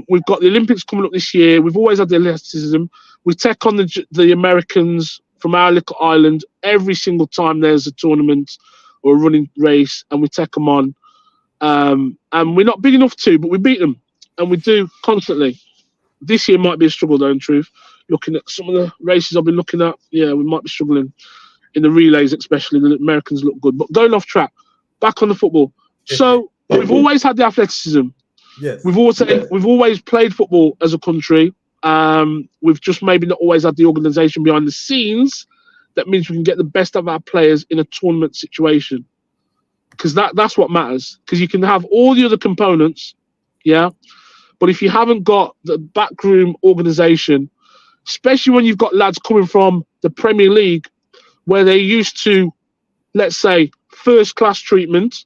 We've got the Olympics coming up this year. We've always had the athleticism. We take on the Americans from our little island every single time there's a tournament or a running race, and we take them on. And we're not big enough to, but we beat them, and we do constantly. This year might be a struggle, though, in truth. Looking at some of the races I've been looking at, yeah, we might be struggling in the relays, especially. The Americans look good. But going off track, back on the football. So we've always had the athleticism. Yes. We've always played football as a country. We've just maybe not always had the organisation behind the scenes. That means we can get the best of our players in a tournament situation, because that's what matters. Because you can have all the other components, yeah, but if you haven't got the backroom organisation, especially when you've got lads coming from the Premier League, where they're used to, let's say, first-class treatment,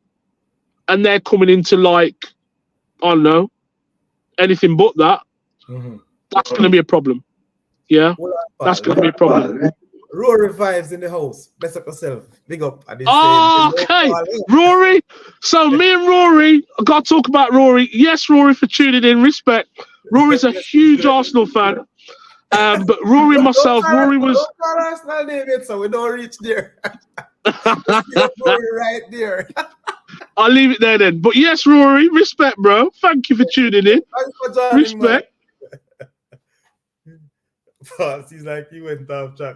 and they're coming into like, I don't know, anything but that. Mm-hmm. That's going to be a problem. Yeah, that's going to be a problem. Rory vibes in the house. Best up yourself. Big up. Okay, Rory. So me and Rory, I got to talk about Rory. Yes, Rory, for tuning in. Respect. Rory's a huge Arsenal fan. But Rory and myself, Rory was. Arsenal name it, so we don't reach there. Rory right there. I'll leave it there then. But yes, Rory, respect, bro. Thank you for tuning in. Respect. Boss, he's like, he went off track.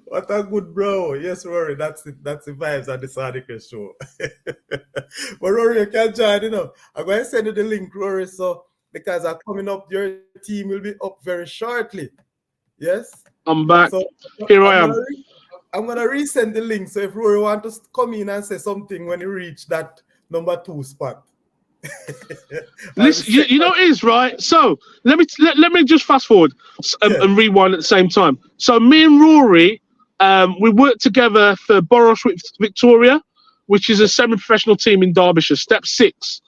What a good bro. Yes, Rory, that's the vibes at the Saudichress show. But Rory, you can join, you know. I'm going to send you the link, Rory, so because I'm coming up, your team will be up very shortly. Yes? I'm back. So, here I am. I'm going to resend the link, so if Rory wants to come in and say something when he reach that number 2 spot. Listen, you know it is, right? So let me just fast forward and rewind at the same time. So me and Rory, we worked together for Boros Victoria, which is a semi-professional team in Derbyshire, Step 6.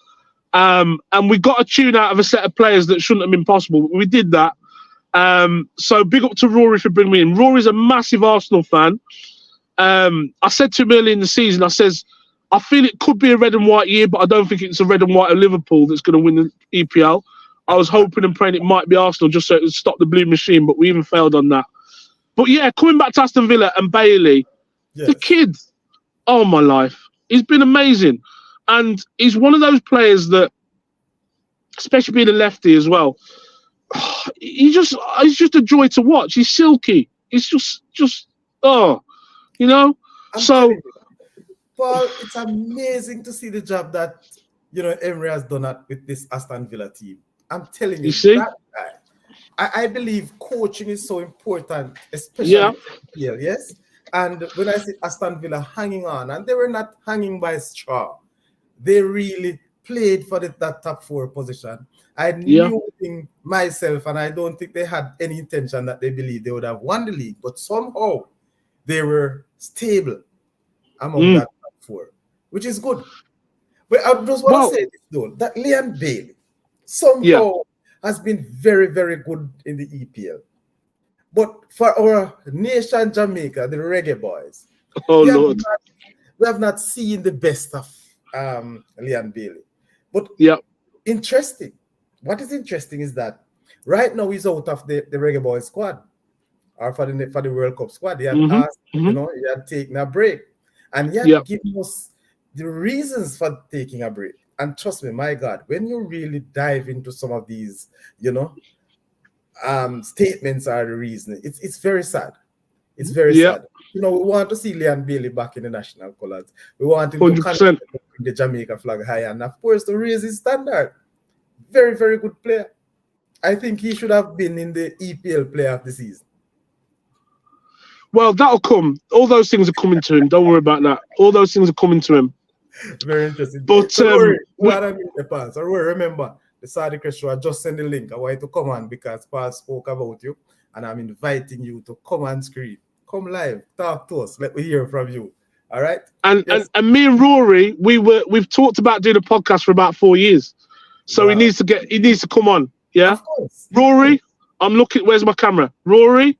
And we got a tune out of a set of players that shouldn't have been possible. We did that. So big up to Rory for bringing me in. Rory's a massive Arsenal fan. I said to him early in the season, I says, I feel it could be a red and white year, but I don't think it's a red and white of Liverpool that's going to win the EPL. I was hoping and praying it might be Arsenal just so it would stop the blue machine, but we even failed on that. But yeah, coming back to Aston Villa and Bailey, the kid, oh my life, he's been amazing. And he's one of those players that, especially being a lefty as well, he's just a joy to watch. He's silky. He's just you know? Paul, it's amazing to see the job that, you know, Emery has done with this Aston Villa team. I'm telling you, see? That guy, I believe coaching is so important, especially in EPL, yes? And when I see Aston Villa hanging on, and they were not hanging by a straw, they really played for that top 4 position. I knew myself, and I don't think they had any intention that they believed they would have won the league, but somehow they were stable among that top 4, which is good. But I just want to say this though, that Leon Bailey somehow has been very, very good in the EPL. But for our nation, Jamaica, the reggae boys, we have not seen the best of Leon Bailey. But interesting. What is interesting is that Right now, he's out of the Reggae Boy squad or for the World Cup squad. He had Mm-hmm. asked, he had taken a break. And he had given us the reasons for taking a break. And trust me, my God, when you really dive into some of these, statements are the reason, it's very sad. It's very sad. We want to see Leon Bailey back in the national colours. We want him 100%. to bring the Jamaica flag high and, of course, to raise his standard. Very, very good player. I think he should have been in the EPL player of the season. Well, that'll come. All those things are coming to him. Don't worry about that. All those things are coming to him. Very interesting. But remember, the Saudichress show, I just sent the link. I want you to come on because Paul spoke about you, and I'm inviting you to come on screen. Come live, talk to us. Let me hear from you. All right. And me and Rory, we've talked about doing a podcast for about 4 years. So he needs to come on. Yeah. Of course. Rory, I'm looking. Where's my camera? Rory,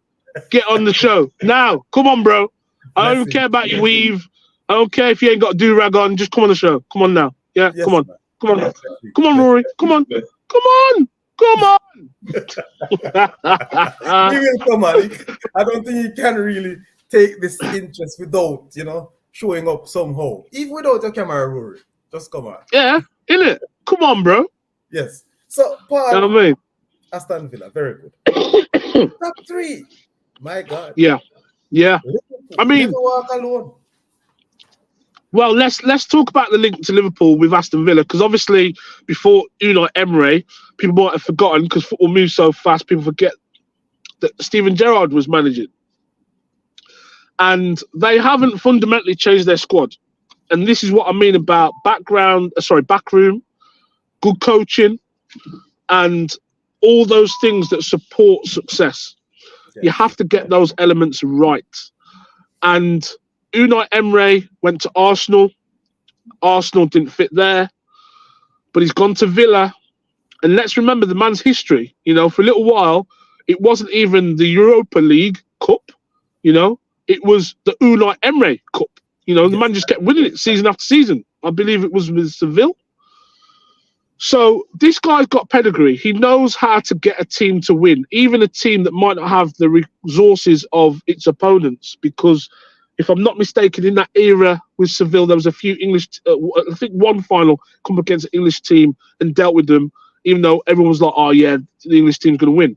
get on the show now. Come on, bro. I don't care about your weave. I don't care if you ain't got a do-rag on. Just come on the show. Come on now. Yeah. Come on. Man. Come on. Come on, Rory. Come on. Come on. Come on. He will come on. I don't think he can really take this interest without, showing up somehow. Even without your camera, Rory. Just come on. Yeah, innit? Come on, bro. Yes. So, Paul, you know what I mean? Aston Villa, very good. Top 3. My God. Yeah. I mean, never walk alone. Well, let's talk about the link to Liverpool with Aston Villa, because obviously before Unai Emery, people might have forgotten, because football moves so fast, people forget that Steven Gerrard was managing. And they haven't fundamentally changed their squad. And this is what I mean about backroom, good coaching, and all those things that support success. Yes. You have to get those elements right. And Unai Emery went to Arsenal. Arsenal didn't fit there. But he's gone to Villa. And let's remember the man's history. For a little while, it wasn't even the Europa League Cup. It was the Unai Emery Cup. The man just kept winning it season after season. I believe it was with Seville. So this guy's got pedigree. He knows how to get a team to win, even a team that might not have the resources of its opponents. Because if I'm not mistaken, in that era with Seville, there was a few English, I think one final come against an English team and dealt with them, even though everyone was like, oh yeah, the English team's going to win.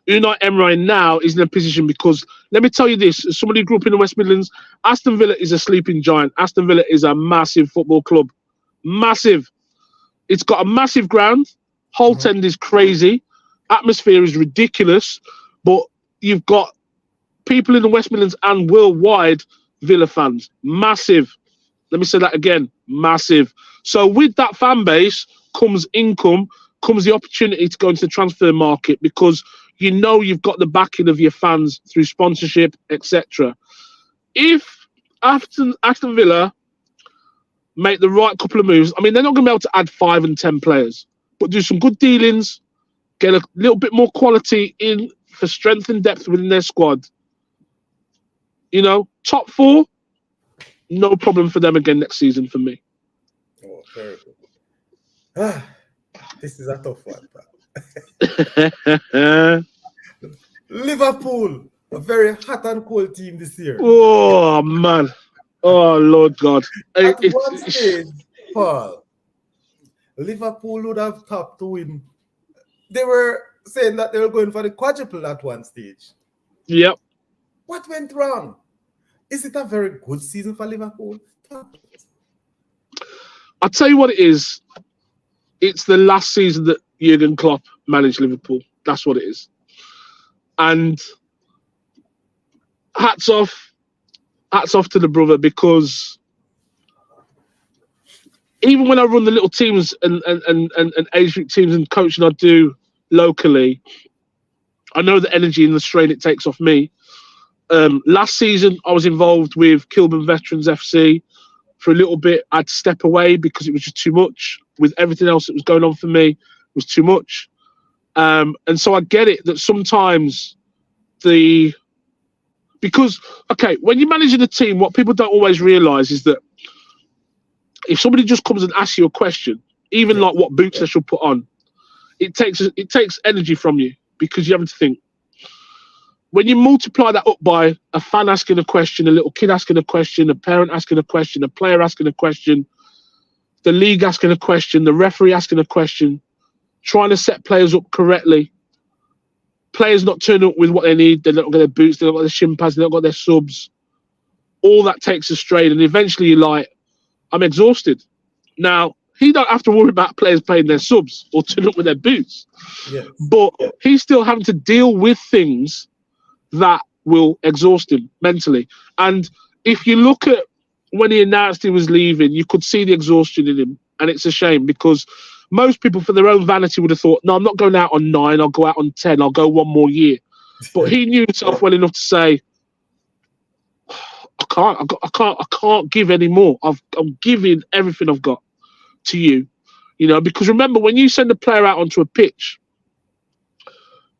Unai Emery now is in a position, because let me tell you this, as somebody who grew up in the West Midlands, Aston Villa is a sleeping giant. Aston Villa is a massive football club. Massive. It's got a massive ground. Holt End is crazy. Atmosphere is ridiculous. But you've got people in the West Midlands and worldwide Villa fans. Massive. Let me say that again. Massive. So with that fan base comes income, comes the opportunity to go into the transfer market, because you've got the backing of your fans through sponsorship, etc. If Aston Villa make the right couple of moves, I mean, they're not going to be able to add 5 and 10 players, but do some good dealings, get a little bit more quality in for strength and depth within their squad. Top 4, no problem for them again next season for me. Oh, very good. This is a tough one, Liverpool, a very hot and cold team this year. Oh, man. Oh, Lord God. At one stage, Paul, Liverpool would have topped to win. They were saying that they were going for the quadruple at one stage. Yep. What went wrong? Is it a very good season for Liverpool? I'll tell you what it is. It's the last season that Jurgen Klopp managed Liverpool. That's what it is. And hats off to the brother, because even when I run the little teams and age group teams and coaching I do locally, I know the energy and the strain it takes off me. Last season, I was involved with Kilburn Veterans FC for a little bit. I had to step away because it was just too much. With everything else that was going on for me, it was too much. And so I get it that sometimes because when you're managing a team, what people don't always realise is that if somebody just comes and asks you a question, even like what boots they should put on, it takes energy from you because you have to think. When you multiply that up by a fan asking a question, a little kid asking a question, a parent asking a question, a player asking a question, the league asking a question, the referee asking a question, trying to set players up correctly, players not turning up with what they need, they've not got their boots, they've not got their shin pads, they've not got their subs, all that takes a strain, and eventually you're like, I'm exhausted. Now, he don't have to worry about players paying their subs or turning up with their boots, but he's still having to deal with things that will exhaust him mentally. And if you look at when he announced he was leaving, you could see the exhaustion in him. And it's a shame because most people, for their own vanity, would have thought, no, I'm not going out on 9, I'll go out on 10, I'll go one more year. But he knew himself well enough to say, I can't give any more. I'm giving everything I've got to you. Because remember, when you send a player out onto a pitch,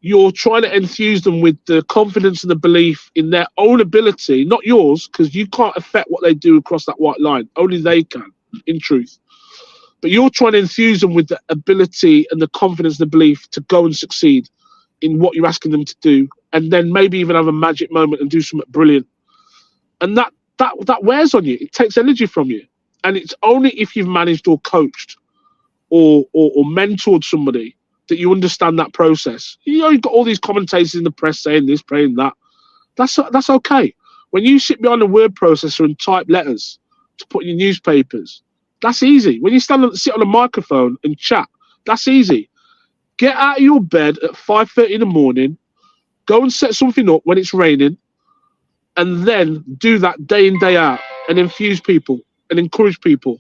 you're trying to enthuse them with the confidence and the belief in their own ability, not yours, because you can't affect what they do across that white line. Only they can, in truth. But you're trying to enthuse them with the ability and the confidence and the belief to go and succeed in what you're asking them to do, and then maybe even have a magic moment and do something brilliant. And that wears on you. It takes energy from you. And it's only if you've managed or coached or mentored somebody that you understand that process. You've got all these commentators in the press saying this, praying that. That's okay. When you sit behind a word processor and type letters to put in your newspapers, that's easy. When you sit on a microphone and chat, that's easy. Get out of your bed at 5:30 in the morning, go and set something up when it's raining, and then do that day in, day out, and infuse people and encourage people.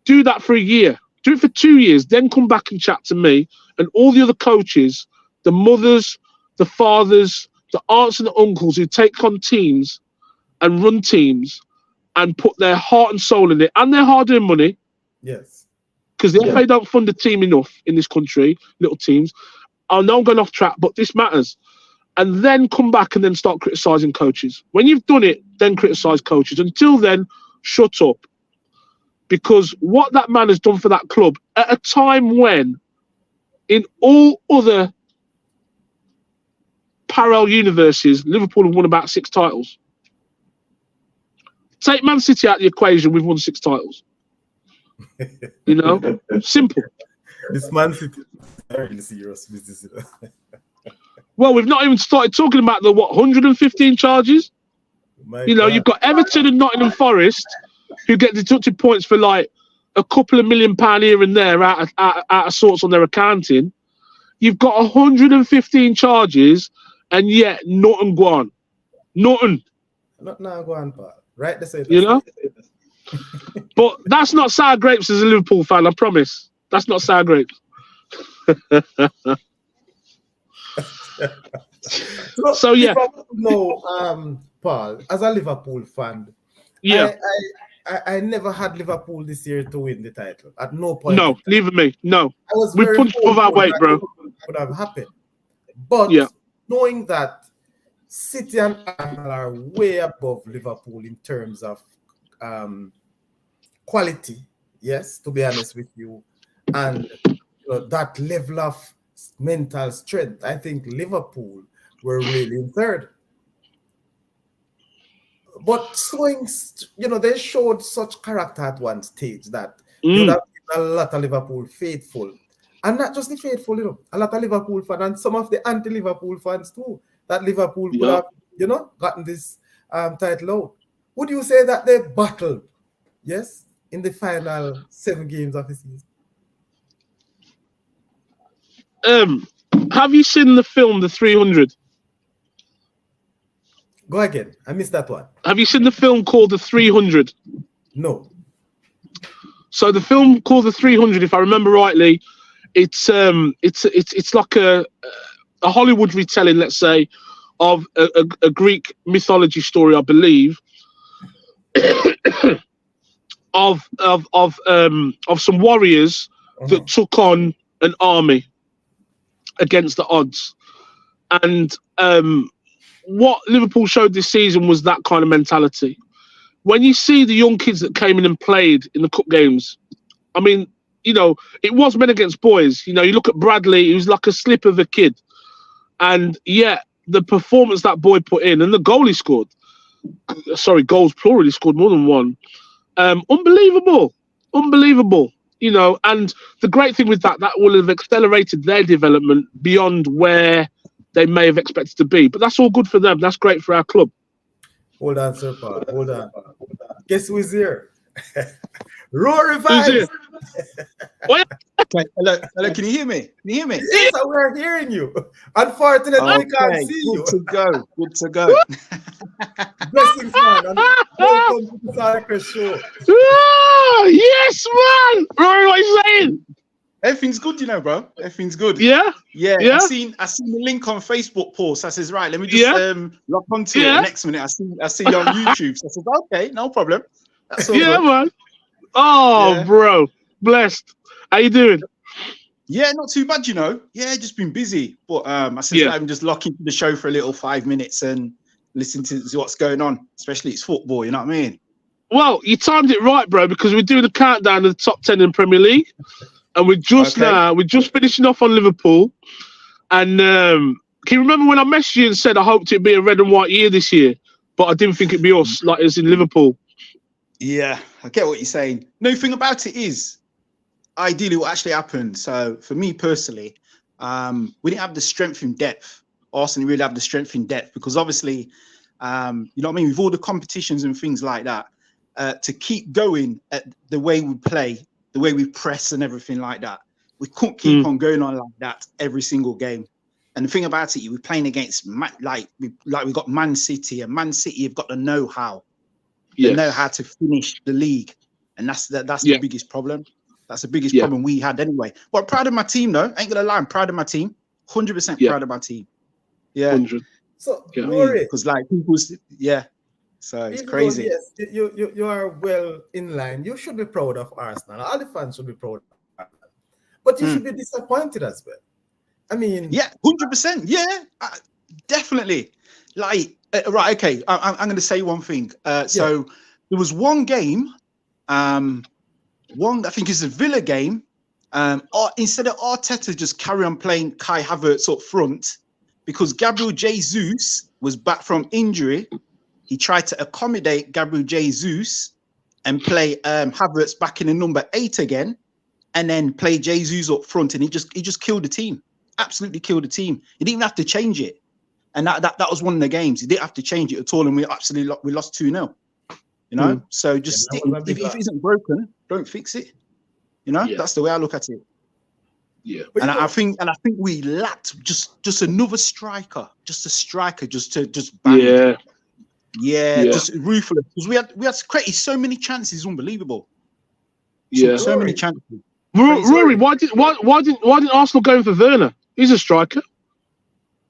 Do that for a year. Do it for 2 years, then come back and chat to me and all the other coaches, the mothers, the fathers, the aunts and the uncles who take on teams and run teams and put their heart and soul in it and their hard-earned money. Yes. Because the FA don't fund the team enough in this country, little teams. I know I'm going off track, but this matters. And then come back and then start criticising coaches. When you've done it, then criticise coaches. Until then, shut up. Because what that man has done for that club at a time when in all other parallel universes, Liverpool have won about 6 titles. Take Man City out of the equation, we've won 6 titles. Simple. This Man City is very serious business. Well, we've not even started talking about the 115 charges. You've got Everton and Nottingham Forest who get deducted points for like a couple of £1 million here and there out of sorts on their accounting. You've got 115 charges, and yet nothing go on. Nothing. Not now go on, Paul. Right? They say But that's not sour grapes as a Liverpool fan, I promise. That's not sour grapes. So yeah. No, Paul, as a Liverpool fan, I never had Liverpool this year to win the title. At no point. No, neither me. No. We punched above our weight, bro. Would have happened. But knowing that City and Arsenal are way above Liverpool in terms of quality, yes, to be honest with you, and that level of mental strength, I think Liverpool were really in third. But they showed such character at one stage that you have a lot of Liverpool faithful. And not just the faithful, a lot of Liverpool fans and some of the anti-Liverpool fans too, that Liverpool would have, gotten this title out. Would you say that they battled, yes, in the final 7 games of the season? Have you seen the film The 300? Go again. I missed that one. Have you seen the film called The 300? No. So the film called The 300, if I remember rightly, it's like a Hollywood retelling, let's say, of a Greek mythology story, I believe, of some warriors that took on an army against the odds. And what Liverpool showed this season was that kind of mentality. When you see the young kids that came in and played in the cup games, I mean, you know, it was men against boys. You know, you look at Bradley, he was like a slip of a kid. And yet, the performance that boy put in and the goal he scored, goals plural, he scored more than one. Unbelievable. You know, and the great thing with that will have accelerated their development beyond where they may have expected to be. But that's all good for them. That's great for our club. Hold on, Sir Paul. Hold on. Guess who's here? Rory Vibes. Okay, hello, can you hear me? Yes, we're hearing you. Unfortunately, we can't see you. Good to go. Blessings, man. And welcome to the Saudichress show. Oh, yes, man. Rory, what are you saying? Everything's good, you know, bro. Everything's good. Yeah. I seen the link on Facebook post. I says, right, let me just log onto it. The next minute, I see you on YouTube. So I says, okay, no problem. That's all good. Man. Oh, bro, blessed. How you doing? Yeah, not too bad, you know. Yeah, just been busy. But I said, I'm just locking the show for a little 5 minutes and listen to what's going on. Especially it's football, you know what I mean? Well, you timed it right, bro, because we're doing a countdown of the top 10 in Premier League. And we're just finishing off on Liverpool. And can you remember when I messaged you and said I hoped it'd be a red and white year this year, but I didn't think it'd be us, like as in Liverpool. Yeah, I get what you're saying. No, thing about it is, ideally what actually happened. So for me personally, we didn't have the strength in depth. Arsenal really have the strength in depth because obviously, you know what I mean, with all the competitions and things like that, to keep going at the way we play, the way we press and everything like that, we couldn't keep on going on like that every single game. And the thing about it, we're playing against we got Man City, and Man City have got the know-how. They know how to finish the league, and that's the biggest problem. That's the biggest problem we had anyway. But proud of my team, though. Ain't gonna lie, I'm proud of my team. 100% proud of my team. Yeah. 100. So, Rory, because like people, so it's crazy. Yes, you are well in line. You should be proud of Arsenal. All the fans should be proud of Arsenal. But you should be disappointed as well. I mean, 100%. Yeah, definitely. Like, right, okay. I'm going to say one thing. So there was one game, I think it's a Villa game. Instead of Arteta just carry on playing Kai Havertz up front, because Gabriel Jesus was back from injury. He tried to accommodate Gabriel Jesus and play Havertz back in the number 8 again, and then play Jesus up front, and he just killed the team. Absolutely killed the team. He didn't even have to change it, and that was one of the games. He didn't have to change it at all, and we lost 2-0. You know, so just if it isn't broken, don't fix it. You know, that's the way I look at it. Yeah, and I think we lacked just another striker, just bang. Yeah, just ruthless. Because we had created so many chances, unbelievable. So many chances. Rory, why didn't Arsenal go for Werner? He's a striker.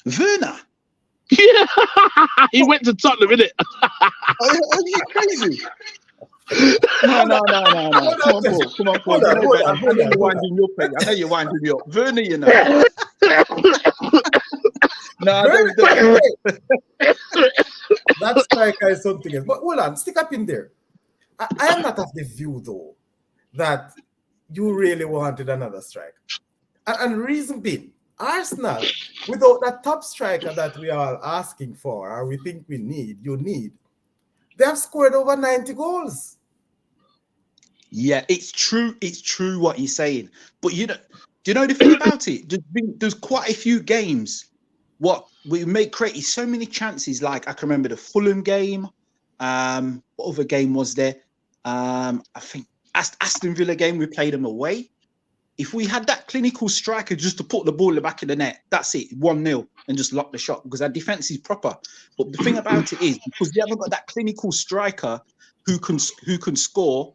Werner? Yeah, he went to Tottenham, innit? Are you crazy? No. Come on, Paul. I know you're winding me up. I know you're winding me up. Werner, you know. No, that striker is something else. But hold on, stick up in there. I am not of the view, though, that you really wanted another striker. And reason being, Arsenal, without that top striker that we are asking for, or we think we need, they have scored over 90 goals. Yeah, it's true. It's true what you're saying. But do you know the thing about it? There's quite a few games what we created so many chances. Like I can remember the Fulham game. What other game was there? I think Aston Villa game, we played them away. If we had that clinical striker just to put the ball in the back of the net, that's it, 1-0, and just lock the shot, because our defense is proper. But the thing about it is, because we haven't got that clinical striker who can score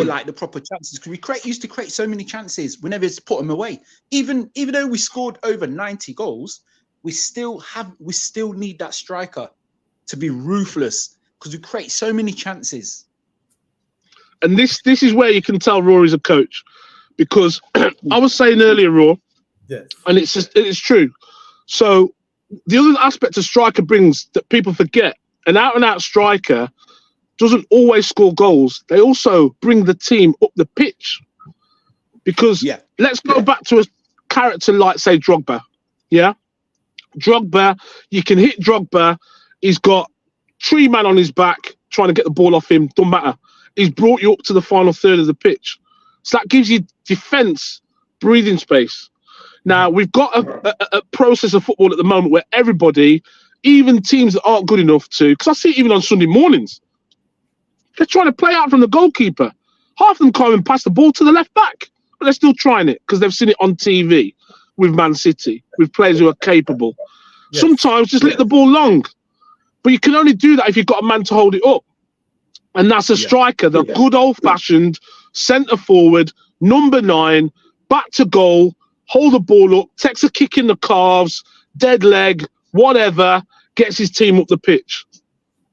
like the proper chances, because we used to create so many chances whenever it's put them away. Even though we scored over 90 goals, we still need that striker to be ruthless, because we create so many chances. And this is where you can tell Rory's a coach, because I was saying earlier, Raw, and it's true. So the other aspect a striker brings that people forget, an out-and-out striker doesn't always score goals. They also bring the team up the pitch. Because let's go back to a character like, say, Drogba. Yeah? Drogba, you can hit Drogba. He's got 3 men on his back trying to get the ball off him. Don't matter. He's brought you up to the final third of the pitch. So that gives you defence, breathing space. Now, we've got a process of football at the moment where everybody, even teams that aren't good enough to, because I see it even on Sunday mornings, they're trying to play out from the goalkeeper. Half of them can't even pass the ball to the left back, but they're still trying it because they've seen it on TV with Man City, with players who are capable. Yes. Sometimes just let the ball long, but you can only do that if you've got a man to hold it up. And that's a striker, the good old-fashioned centre-forward, number 9, back to goal, hold the ball up, takes a kick in the calves, dead leg, whatever, gets his team up the pitch.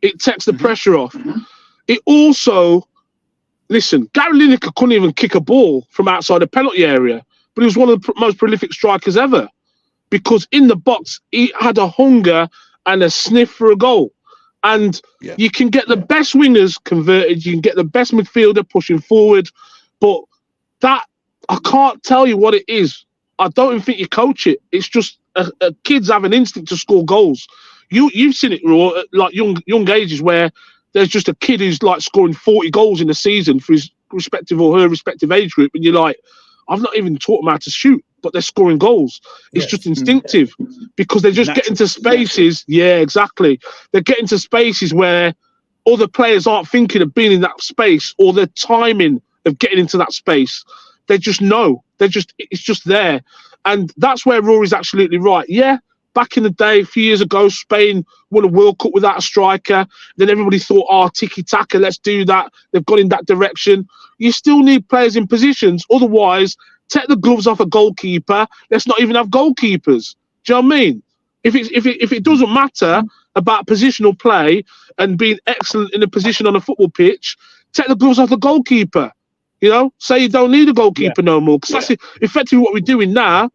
It takes the pressure off. It also, listen, Gary Lineker couldn't even kick a ball from outside the penalty area, but he was one of the most prolific strikers ever because in the box, he had a hunger and a sniff for a goal. And you can get the best wingers converted, you can get the best midfielder pushing forward, but that, I can't tell you what it is. I don't even think you coach it. It's just kids have an instinct to score goals. You've seen it, Raw, at like young ages where there's just a kid who's like scoring 40 goals in a season for his respective or her respective age group, and you're like, I've not even taught them how to shoot, but they're scoring goals. It's just instinctive because they just get into spaces. Yeah, exactly. They get into spaces where other players aren't thinking of being in that space or their timing of getting into that space. They just know. It's just there. And that's where Rory's absolutely right. Yeah, back in the day, a few years ago, Spain won a World Cup without a striker. Then everybody thought, tiki-taka, let's do that. They've gone in that direction. You still need players in positions. Otherwise, take the gloves off a goalkeeper. Let's not even have goalkeepers. Do you know what I mean? If it doesn't matter about positional play and being excellent in a position on a football pitch, take the gloves off the goalkeeper. You know, say you don't need a goalkeeper no more. Because that's effectively what we're doing now.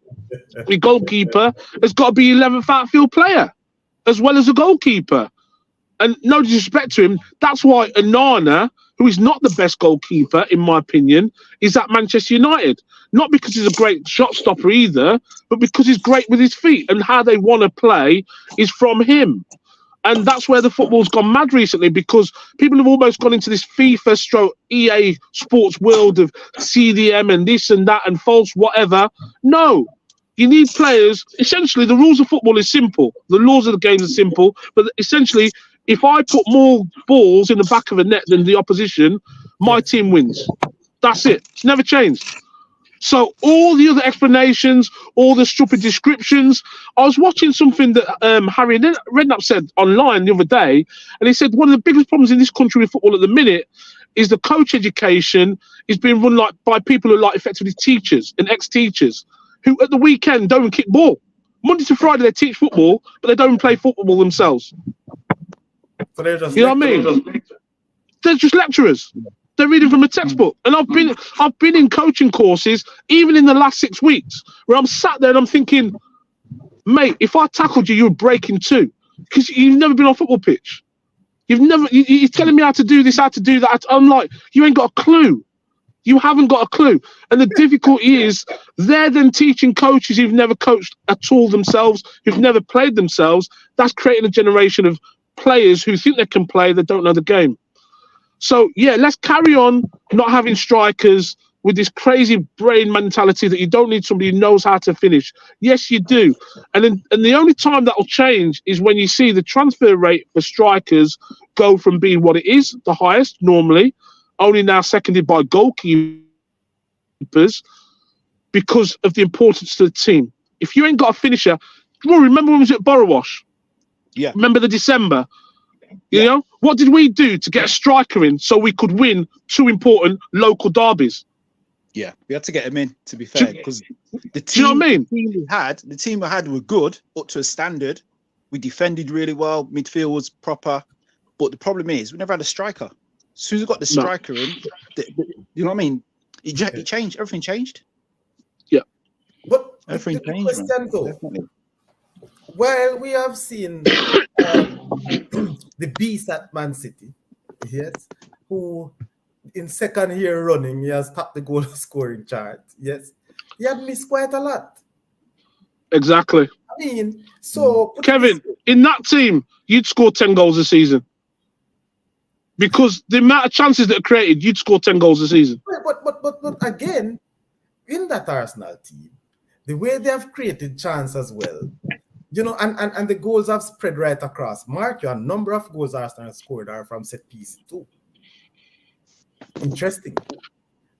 The goalkeeper has got to be 11th outfield player as well as a goalkeeper. And no disrespect to him, that's why Onana, who is not the best goalkeeper, in my opinion, is at Manchester United. Not because he's a great shot stopper either, but because he's great with his feet and how they want to play is from him. And that's where the football's gone mad recently because people have almost gone into this FIFA stroke EA sports world of CDM and this and that and false whatever. No, you need players. Essentially, the rules of football is simple. The laws of the game are simple. But essentially, if I put more balls in the back of a net than the opposition, my team wins. That's it. It's never changed. So all the other explanations, all the stupid descriptions. I was watching something that Harry Redknapp said online the other day, and he said one of the biggest problems in this country with football at the minute is the coach education is being run like by people who are like effectively teachers and ex-teachers who at the weekend don't even kick ball. Monday to Friday they teach football, but they don't even play football themselves. So they're just, you know what I mean? They're just lecturers. They're reading from a textbook. And I've been in coaching courses, even in the last 6 weeks, where I'm sat there and I'm thinking, mate, if I tackled you, you would break in two. Because you've never been on a football pitch. You're telling me how to do this, how to do that. I'm like, you ain't got a clue. You haven't got a clue. And the difficulty is they're then teaching coaches who've never coached at all themselves, who've never played themselves. That's creating a generation of players who think they can play, that don't know the game. So, yeah, let's carry on not having strikers with this crazy brain mentality that you don't need somebody who knows how to finish. Yes, you do. And the only time that will change is when you see the transfer rate for strikers go from being what it is, the highest normally, only now seconded by goalkeepers because of the importance to the team. If you ain't got a finisher, remember when we was at Borowash? Yeah. Remember the December? You know, what did we do to get a striker in so we could win 2 important local derbies? Yeah, we had to get him in, to be fair, because the team, do you know what I mean? the team we had were good up to a standard. We defended really well, midfield was proper, but the problem is we never had a striker. As soon as we got the striker in, you know what I mean? It changed. Everything changed. Yeah, but everything the changed. Question, though, well, we have seen the beast at Man City, yes, who in second year running, he has topped the goal scoring chart. Yes, he had missed quite a lot. Exactly. I mean, so Kevin, in that team, you'd score 10 goals a season. Because the amount of chances that are created, you'd score 10 goals a season. But again, in that Arsenal team, the way they have created chance as well, and the goals have spread right across. Mark, a number of goals Arsenal have scored are from set pieces too. Interesting.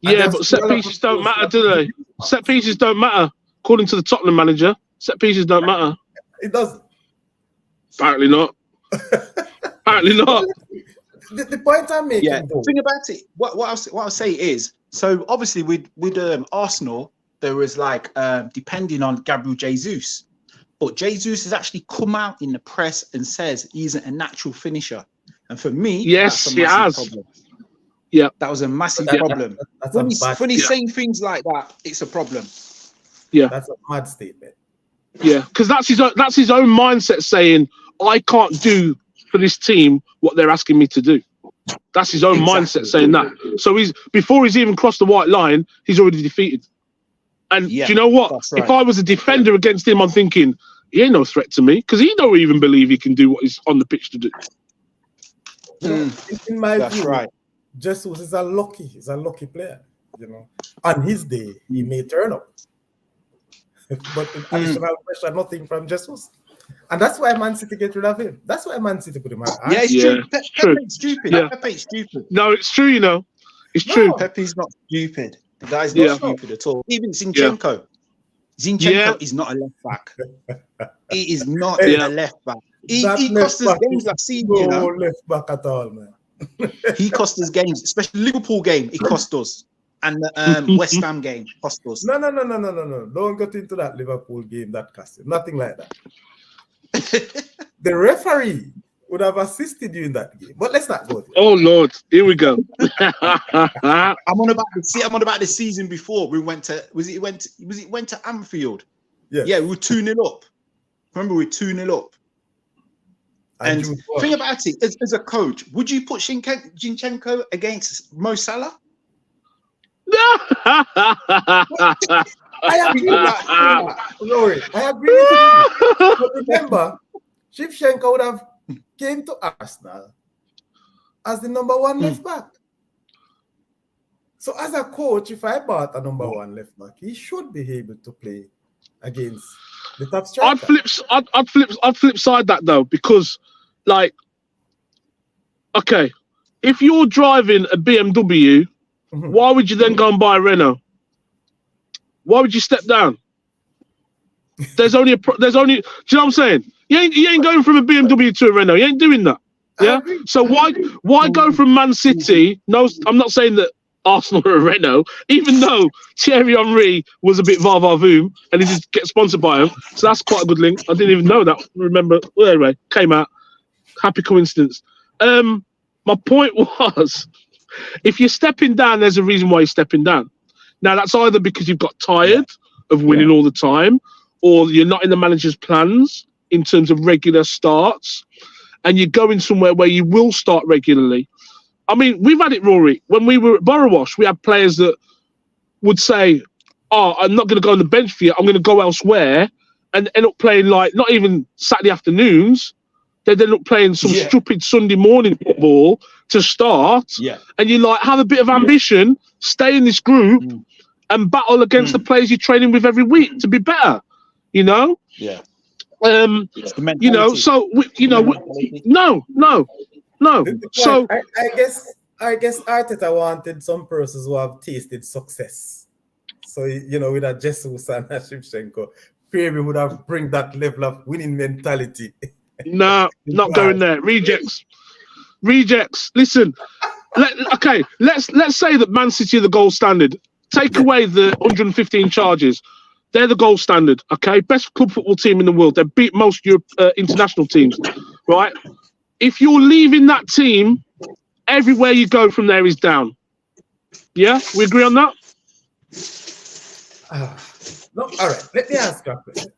Yeah, but set pieces don't matter, do they? Set pieces don't matter. According to the Tottenham manager, set pieces don't matter. It doesn't. Apparently not. Apparently not. The point I'm making, the thing about it, what I'll say is, so obviously with Arsenal, there was like depending on Gabriel Jesus, but Jesus has actually come out in the press and says he's a natural finisher, and for me, yes, he has. Problem. Yeah, that was a massive problem. When he's saying things like that, it's a problem. Yeah, that's a mad statement. Yeah, because that's his own mindset saying, I can't do for this team what they're asking me to do. That's his own mindset saying that. So before he's even crossed the white line, he's already defeated. And do you know what? Right. If I was a defender against him, I'm thinking, he ain't no threat to me, because he don't even believe he can do what he's on the pitch to do. In my view, right. Jesus is a lucky player. On his day, he may turn up. But additional pressure, nothing from Jesus. And that's why Man City get rid of him. That's why Man City put him out. Yeah, it's true. Pepe's stupid. Yeah. Pepe's stupid. No, it's true, It's true. Pepe's not stupid. The guy's not stupid at all. Even Zinchenko. Zinchenko is not a left back. He is not a left back. He cost us games last season. No left back at all, man. He cost us games, especially the Liverpool game. He cost us. And the West Ham game cost us. No. Don't get into that Liverpool game that cost you. Nothing like that. The referee would have assisted you in that game. But let's not go there. Oh Lord, here we go. I'm on about the season before. We went to went to Anfield. Yeah, we were 2-0 up. Remember, we were 2-0 up. And think about it, as a coach, would you put Zinchenko against Mo Salah? I agree with that. Rory, I agree with you. But remember, Shevchenko would have came to Arsenal as the number one left back. So as a coach, if I bought a number one left back, he should be able to play against the top striker. I'd flip side that though, because okay, if you're driving a BMW, why would you then go and buy a Renault? Why would you step down? There's only. Do you know what I'm saying? You ain't going from a BMW to a Renault. You ain't doing that. Yeah. So why go from Man City? No, I'm not saying that Arsenal are a Renault, even though Thierry Henry was a bit va-va-voom and he just get sponsored by him. So that's quite a good link. I didn't even know that. Remember? Well, anyway, came out. Happy coincidence. My point was, if you're stepping down, there's a reason why you're stepping down. Now, that's either because you've got tired of winning all the time, or you're not in the manager's plans in terms of regular starts, and you're going somewhere where you will start regularly. I mean, we've had it, Rory. When we were at Borough, we had players that would say, I'm not going to go on the bench for you. I'm going to go elsewhere, and end up playing not even Saturday afternoons. They end up playing some stupid Sunday morning football to start. Yeah. And you have a bit of ambition, stay in this group and battle against the players you're training with every week to be better, Yeah. So, no. So I guess Arteta wanted some persons who have tasted success. So, with a Jesus and a Shevchenko, maybe would have bring that level of winning mentality. No, not going there. Rejects. Listen, let's say that Man City are the gold standard. Take away the 115 charges. They're the gold standard. Okay, best club football team in the world. They beat most international teams, right? If you're leaving that team, everywhere you go from there is down. Yeah, we agree on that. No, all right. Let me ask you a question.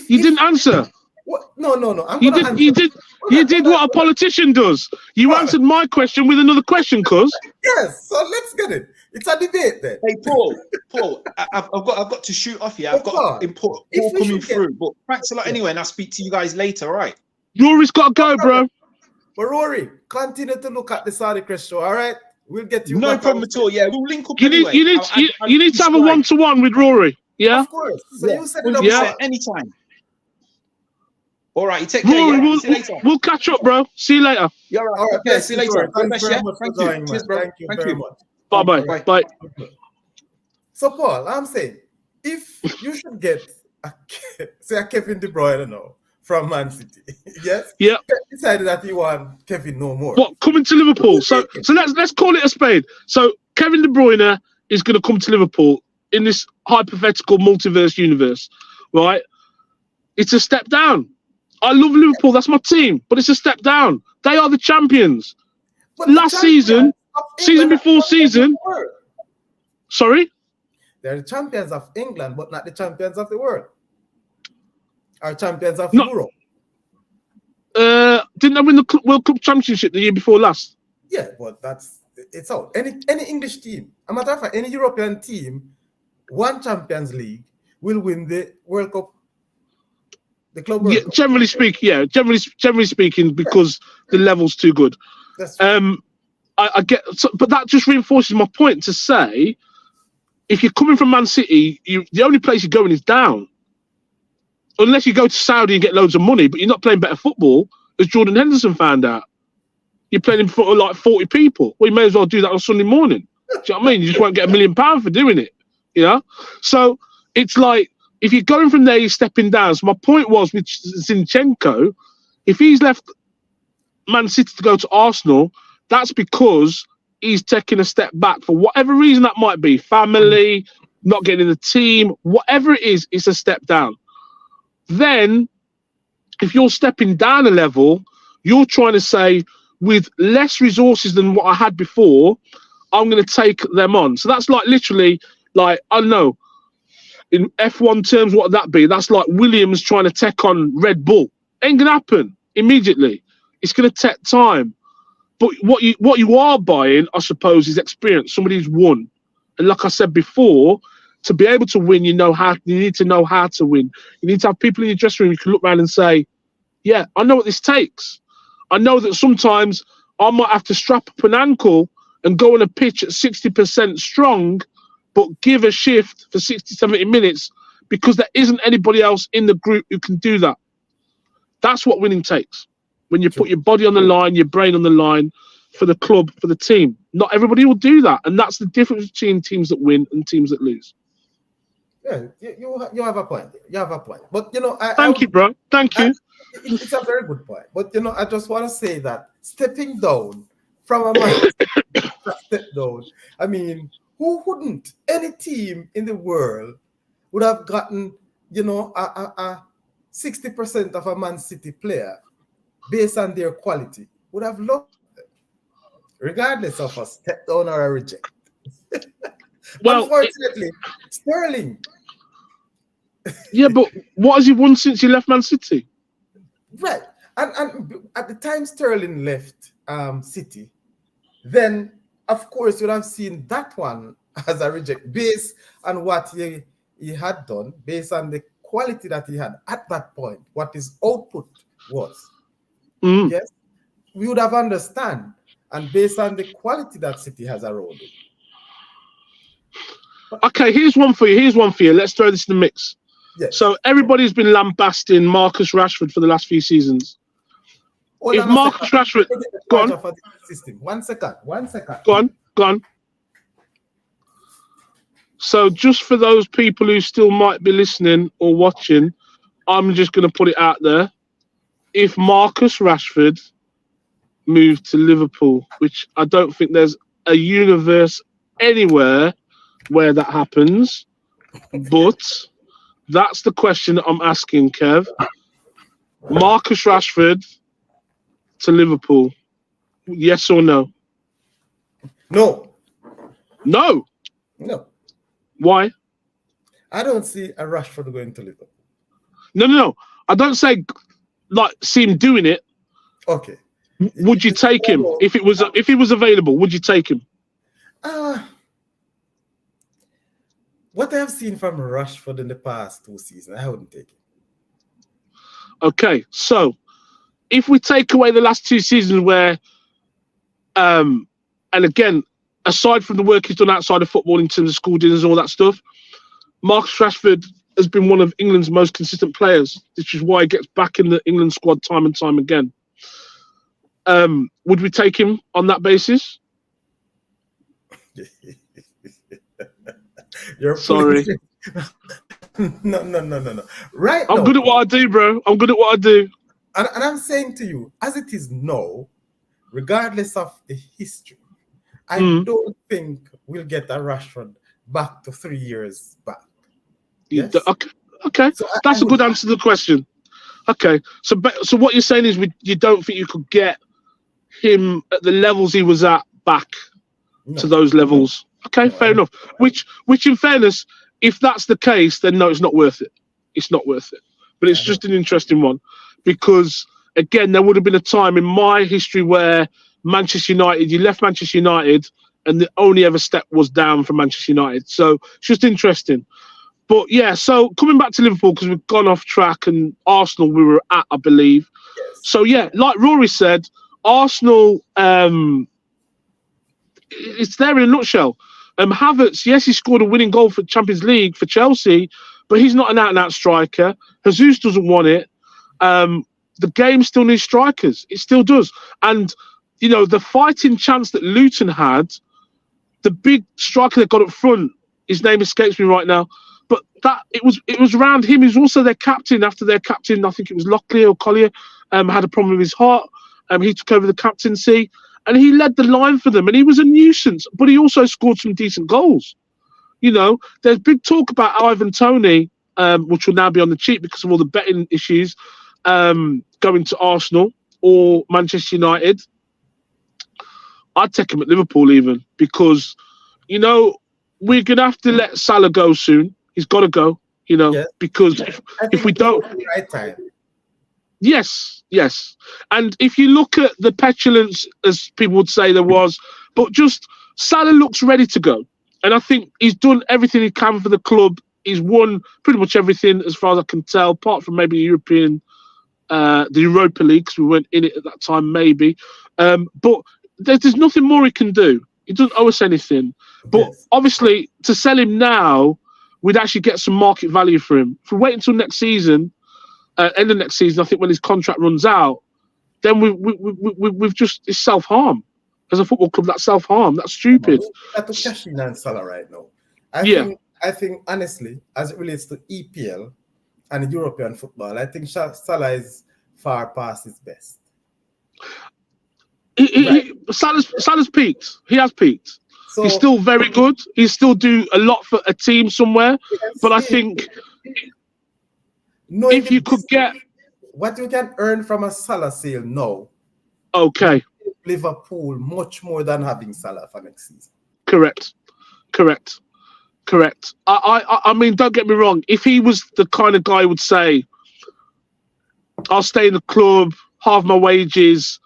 You didn't answer. What? No. I'm You gonna did. answer. You did. You did what a politician does. You answered my question with another question, cuz. Yes. So let's get it. It's a debate then. Hey, Paul, I've got to shoot off here. I've But got Paul, an important if call we coming should get- through. But thanks a lot Yeah. anyway, and I'll speak to you guys later, all right? Rory's got to go, bro. But Rory, continue to look at the Saudichress show. All right, we'll get you. No back problem on- at all. Yeah, we'll link up You need. anyway. You need. You need to have a one-to-one with Rory. Yeah. Of course. So you said it 100%, up. anytime. All right, you take care. Rory, Yeah? See you later. we'll catch up, bro. See you later. Yeah, all All right. right, Okay, bless see you you, later. Rory. Thanks Best, very yeah? much for Thank joining, you. Cheers, man. bro. Thank you very much. Bye-bye. All right. Bye. So Paul, I'm saying if you should get a Kevin De Bruyne now from Man City, yes, Yeah. Pep decided that he want Kevin no more. What, coming to Liverpool? So let's call it a spade. So Kevin De Bruyne is going to come to Liverpool in this hypothetical multiverse universe, right? It's a step down. I love Liverpool. That's my team, but it's a step down. They are the champions. But the Last champions season, of season England before are champions season. of the world. Sorry. They're the champions of England, but not the champions of the world. Are champions of No. Europe. Didn't they win the World Cup Championship the year before last? Yeah, but it's out. Any English team, a matter of fact, any European team, one Champions League will win the World Cup. The club World Yeah, Cup. generally speaking, generally speaking, because the level's too good. That's I get, but that just reinforces my point to say, if you're coming from Man City, the only place you're going is down. Unless you go to Saudi and get loads of money, but you're not playing better football, as Jordan Henderson found out. You're playing in front of like 40 people. Well, you may as well do that on Sunday morning. Do you know what I mean? You just won't get £1 million for doing it. You know? So it's like, if you're going from there, you're stepping down. So my point was with Zinchenko, if he's left Man City to go to Arsenal, that's because he's taking a step back for whatever reason that might be. Family, not getting in the team, whatever it is, it's a step down. Then, if you're stepping down a level, you're trying to say, with less resources than what I had before, I'm going to take them on. So that's like literally, like, I don't know, in F1 terms, what would that be? That's like Williams trying to take on Red Bull. Ain't going to happen immediately. It's going to take time. But what you are buying, I suppose, is experience. Somebody who's won. And like I said before, to be able to win, you need to know how to win. You need to have people in your dressing room you can look around and say, yeah, I know what this takes. I know that sometimes I might have to strap up an ankle and go on a pitch at 60% strong, but give a shift for 60, 70 minutes because there isn't anybody else in the group who can do that. That's what winning takes. When you put your body on the line, your brain on the line for the club, for the team. Not everybody will do that. And that's the difference between teams that win and teams that lose. Yeah, you have a point. You have a point. But, you know, Thank you, bro. Thank you. It's a very good point. But, you know, I just want to say that stepping down from a man, step down, I mean, who wouldn't? Any team in the world would have gotten, you know, a 60% of a Man City player based on their quality. Would have loved it, regardless of a step down or a reject. Well, unfortunately, Sterling. Yeah, but what has he won since he left Man City? Right. And at the time Sterling left City, then of course you'd have seen that one as a reject based on what he had done, based on the quality that he had at that point, what his output was. Yes, we would have understand, and based on the quality that City has around it. Okay, here's one for you. Let's throw this in the mix. Yes. So everybody's been lambasting Marcus Rashford for the last few seasons. If Marcus Rashford, go on. One second. Go on. So just for those people who still might be listening or watching, I'm just going to put it out there. If Marcus Rashford moved to Liverpool, which I don't think there's a universe anywhere where that happens, but that's the question that I'm asking, Kev. Marcus Rashford to Liverpool, yes or no? No. Why? I don't see a Rashford going to Liverpool. No. I don't say like see him doing it, Okay. would you take him if it was available? Would you take him? What I have seen from Rashford in the past 2 seasons, I wouldn't take him. Okay, so if we take away the last 2 seasons where, and again, aside from the work he's done outside of football in terms of school dinners and all that stuff, Marcus Rashford has been one of England's most consistent players, which is why he gets back in the England squad time and time again. Would we take him on that basis? You're sorry. No. Right I'm now, good at what I do, bro. I'm good at what I do. And I'm saying to you, as it is now, regardless of the history, I don't think we'll get a Rashford back to 3 years back. Yes? Okay. So that's a good answer to the question. Okay, so what you're saying is you don't think you could get him at the levels he was at back to those levels. Okay, fair enough. Which in fairness, if that's the case, then no, it's not worth it. It's not worth it. But it's just an interesting one because, again, there would have been a time in my history where you left Manchester United and the only ever step was down from Manchester United. So it's just interesting. But yeah, so coming back to Liverpool, because we've gone off track, and Arsenal we were at, I believe. Yes. So yeah, like Rory said, Arsenal, it's there in a nutshell. Havertz, yes, he scored a winning goal for Champions League for Chelsea, but he's not an out-and-out striker. Jesus doesn't want it. The game still needs strikers. It still does. And, you know, the fighting chance that Luton had, the big striker that got up front, his name escapes me right now, but it was around him. He was also their captain. After their captain, I think it was Locklear or Collier, had a problem with his heart. He took over the captaincy and he led the line for them. And he was a nuisance, but he also scored some decent goals. You know, there's big talk about Ivan Toney, which will now be on the cheap because of all the betting issues, going to Arsenal or Manchester United. I'd take him at Liverpool even because, you know, we're going to have to let Salah go soon. He's got to go, you know, because if we don't... Right time. Yes. And if you look at the petulance, as people would say there was, but just Salah looks ready to go. And I think he's done everything he can for the club. He's won pretty much everything as far as I can tell, apart from maybe the Europa League, because we weren't in it at that time, maybe. But there's nothing more he can do. He doesn't owe us anything. But obviously, to sell him now, we'd actually get some market value for him. If we wait until next season, end of next season, I think when his contract runs out, then we've just, it's self-harm. As a football club, that's self-harm. That's stupid. That's cash in and Salah right now. I think, honestly, as it relates to EPL and European football, I think Salah is far past his best. Salah's peaked. He has peaked. So, he's still very good. He still do a lot for a team somewhere. But I think if you could get what you can earn from a Salah sale now, okay, Liverpool much more than having Salah for next season. Correct. I mean, don't get me wrong. If he was the kind of guy who would say, "I'll stay in the club, halve my wages,"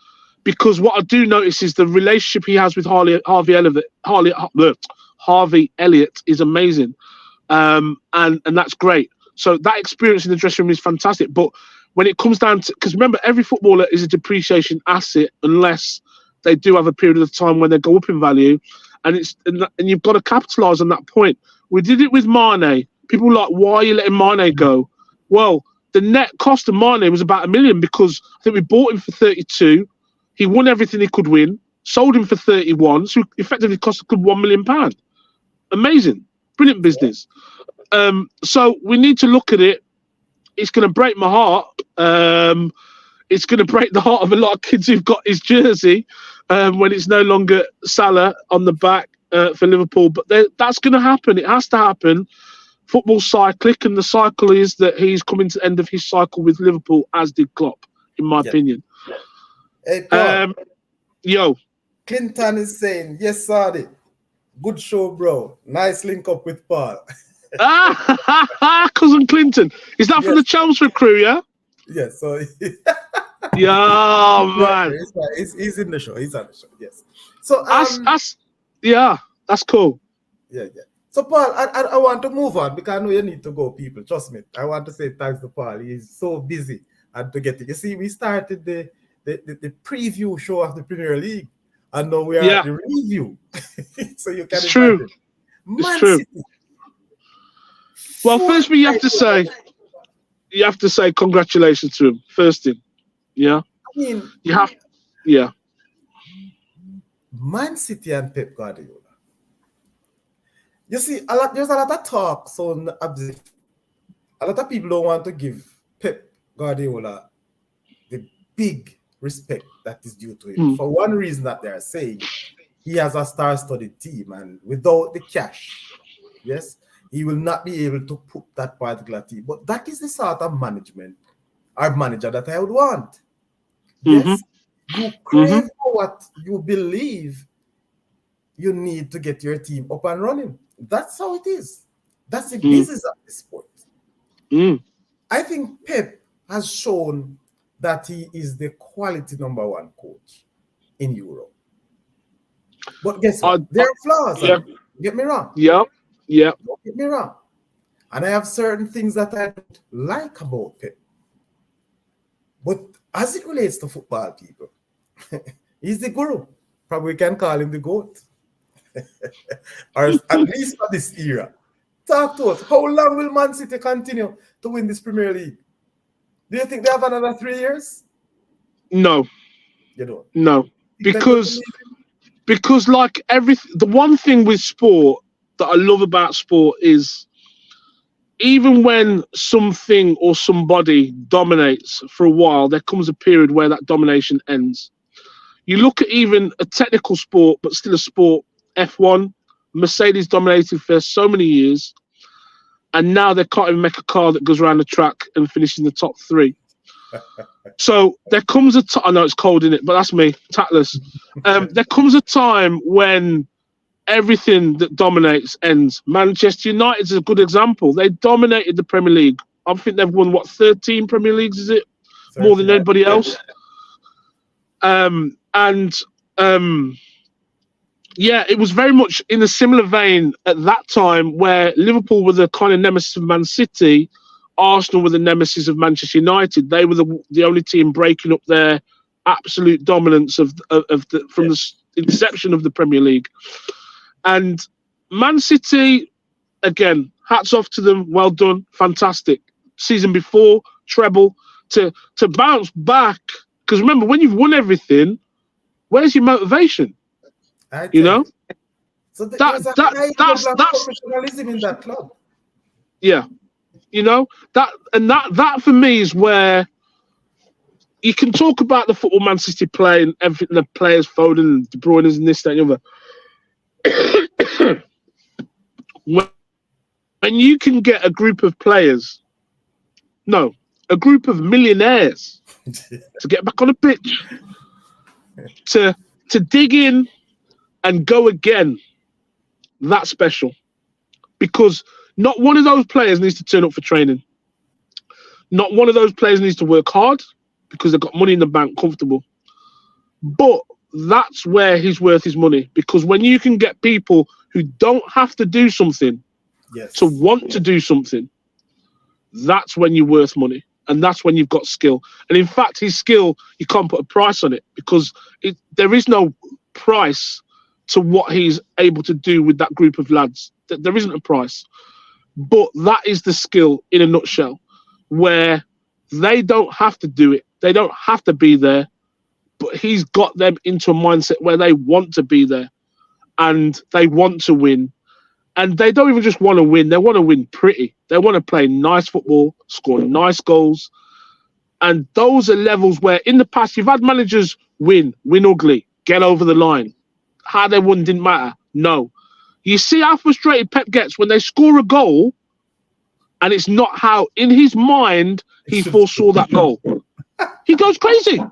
because what I do notice is the relationship he has with Harvey Elliott is amazing, and that's great. So that experience in the dressing room is fantastic. But when it comes down to, because remember, every footballer is a depreciation asset unless they do have a period of time when they go up in value, and you've got to capitalise on that point. We did it with Mane. People were like, why are you letting Mane go? Well, the net cost of Mane was about $1 million because I think we bought him for 32. He won everything he could win, sold him for 31, so effectively cost the club £1 million. Amazing. Brilliant business. So we need to look at it. It's going to break my heart. It's going to break the heart of a lot of kids who've got his jersey when it's no longer Salah on the back for Liverpool. But that's going to happen. It has to happen. Football's cyclic, and the cycle is that he's coming to the end of his cycle with Liverpool, as did Klopp, in my opinion. Hey, Paul, yo. Clinton is saying, yes, Saudi. Good show, bro. Nice link up with Paul. Cousin Clinton. Is that from the Chelmsford crew, yeah? Yes. So Yeah, man. He's in the show. He's on the show. Yes. So That's cool. yeah. So Paul, I want to move on because I know you need to go, people. Trust me. I want to say thanks to Paul. He's so busy and to get it. You see, we started the preview show of the Premier League, and now we are at the review. So you can It's imagine. true. Man It's true. City. Well, first you have to say congratulations to him. First thing. Yeah. I mean, You have yeah. Man City and Pep Guardiola. You see, there's a lot of talk. So a lot of people don't want to give Pep Guardiola the big respect that is due to him. For one reason that they are saying he has a star-studded team, and without the cash, yes, he will not be able to put that particular team. But that is the sort of management or manager that I would want. Yes, you crave for what you believe you need to get your team up and running. That's how it is. That's the business of the sport. I think Pep has shown that he is the quality number one coach in Europe. But guess what? There are flaws. Yeah. Get me wrong. Yeah. Don't get me wrong. And I have certain things that I don't like about Pep. But as it relates to football, people, he's the guru. Probably we can call him the GOAT. Or at least for this era. Talk to us. How long will Man City continue to win this Premier League? Do you think they have another 3 years? No. You don't? No. Because like the one thing with sport that I love about sport is even when something or somebody dominates for a while, there comes a period where that domination ends. You look at even a technical sport, but still a sport, F1, Mercedes dominated for so many years, and now they can't even make a car that goes around the track and finishes in the top 3. So there comes a time, I know it's cold in it, but that's me, tactless. There comes a time when everything that dominates ends. Manchester United is a good example. They dominated the Premier League. I think they've won, 13 Premier Leagues, is it? More than anybody else. Yeah, it was very much in a similar vein at that time where Liverpool were the kind of nemesis of Man City, Arsenal were the nemesis of Manchester United. They were the only team breaking up their absolute dominance from the inception of the Premier League. And Man City, again, hats off to them. Well done, fantastic. Season before, treble, to bounce back. Because remember, when you've won everything, where's your motivation? You know, so that's professionalism in that club. Yeah, you know that for me is where you can talk about the football Man City play and everything, the players, Foden and De Bruyne and this, that, and the other. When you can get a group of players, a group of millionaires to get back on a pitch, to dig in and go again, that's special. Because not one of those players needs to turn up for training. Not one of those players needs to work hard because they've got money in the bank, comfortable. But that's where he's worth his money. Because when you can get people who don't have to do something to want to do something, that's when you're worth money. And that's when you've got skill. And in fact, his skill, you can't put a price on it because there is no price to what he's able to do with that group of lads. There isn't a price. But that is the skill in a nutshell, where they don't have to do it. They don't have to be there. But he's got them into a mindset where they want to be there and they want to win. And they don't even just want to win. They want to win pretty. They want to play nice football, score nice goals. And those are levels where in the past you've had managers win ugly, get over the line. How they won didn't matter. No. You see how frustrated Pep gets when they score a goal and it's not how, in his mind, he foresaw that goal. He goes crazy.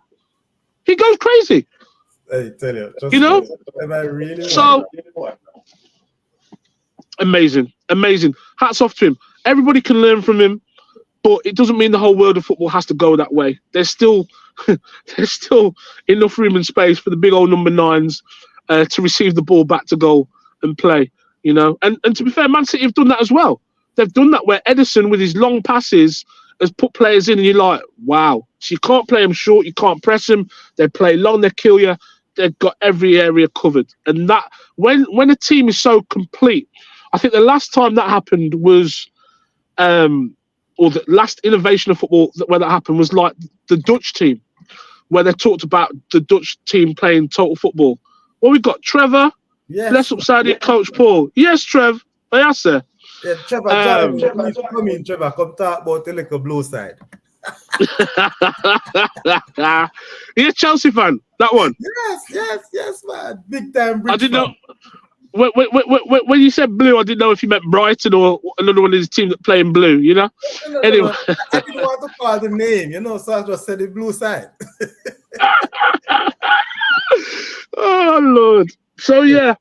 He goes crazy. Hey, tell you. Am I really so amazing. Hats off to him. Everybody can learn from him, but it doesn't mean the whole world of football has to go that way. There's still there's still enough room and space for the big old number 9s to receive the ball back to goal and play, you know. And to be fair, Man City have done that as well. They've done that where Ederson, with his long passes, has put players in, and you're like, wow. So you can't play them short, you can't press them. They play long, they kill you. They've got every area covered. And that, when a team is so complete, I think the last time that happened was, or the last innovation of football where that happened was like the Dutch team, where they talked about the Dutch team playing total football. Well, we've got Trevor. Yes. Bless up side it, Coach Paul. Yes, Trev. Yes, sir. Yeah, Trevor, come in, Trevor. Come talk about the little blue side. You're a Chelsea fan, that one. Yes, man. Big time. I didn't know. When you said blue, I didn't know if you meant Brighton or another one of his teams that play in blue, you know? No. Anyway. I didn't want to call the name, you know, so I just said the blue side. Oh, Lord. So, yeah,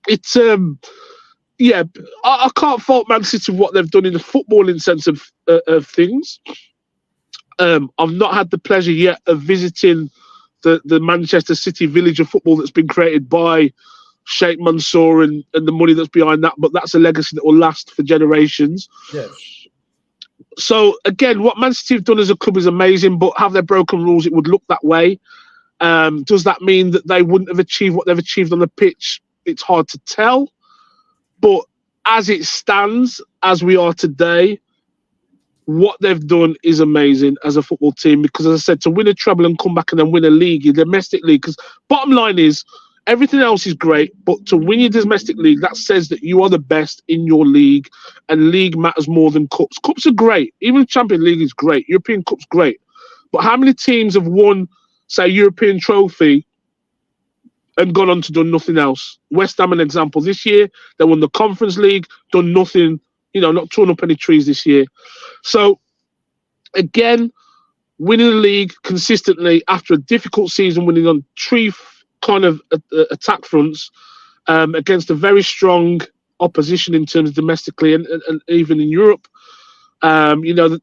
it's, I can't fault Man City for what they've done in the footballing sense of things. I've not had the pleasure yet of visiting the Manchester City village of football that's been created by Sheikh Mansour and the money that's behind that, but that's a legacy that will last for generations. Yes. So again, what Man City have done as a club is amazing, but have they broken rules? It would look that way. Does that mean that they wouldn't have achieved what they've achieved on the pitch? It's hard to tell. But as it stands, as we are today, what they've done is amazing as a football team, because as I said, to win a treble and come back and then win a league, your domestic league, because bottom line is, everything else is great, but to win your domestic league, that says that you are the best in your league, and league matters more than cups. Cups are great. Even Champions League is great. European Cup's great. But how many teams have won, say, European trophy and gone on to do nothing else? West Ham, an example. This year, they won the Conference League, done nothing, you know, not torn up any trees this year. So, again, winning the league consistently after a difficult season, winning on three kind of attack fronts against a very strong opposition in terms of domestically and even in Europe. You know,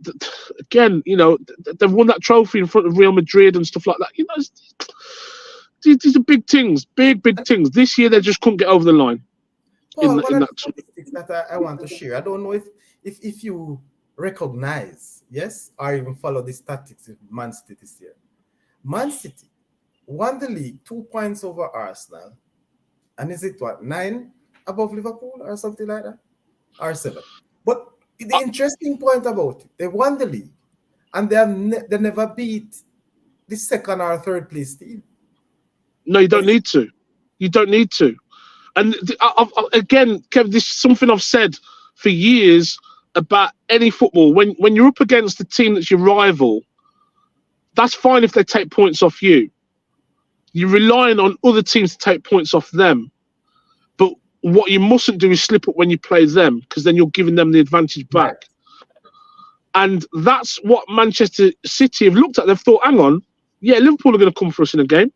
again, you know, they've won that trophy in front of Real Madrid and stuff like that. You know, these are big things, big things. This year, they just couldn't get over the line. Paul, in that statistics that I want to share. I don't know if you recognize, yes, or even follow the statistics of Man City this year. Man City won the league 2 points over Arsenal, and is it what, 9 above Liverpool or something like that, or 7? But the interesting point about it, they won the league, and they never beat the second or third place team. No, you don't need to. You don't need to. And again, Kev, this is something I've said for years about any football. When you're up against the team that's your rival, that's fine if they take points off you. You're relying on other teams to take points off them. But what you mustn't do is slip up when you play them, because then you're giving them the advantage back. Right. And that's what Manchester City have looked at. They've thought, hang on, yeah, Liverpool are going to come for us in a game.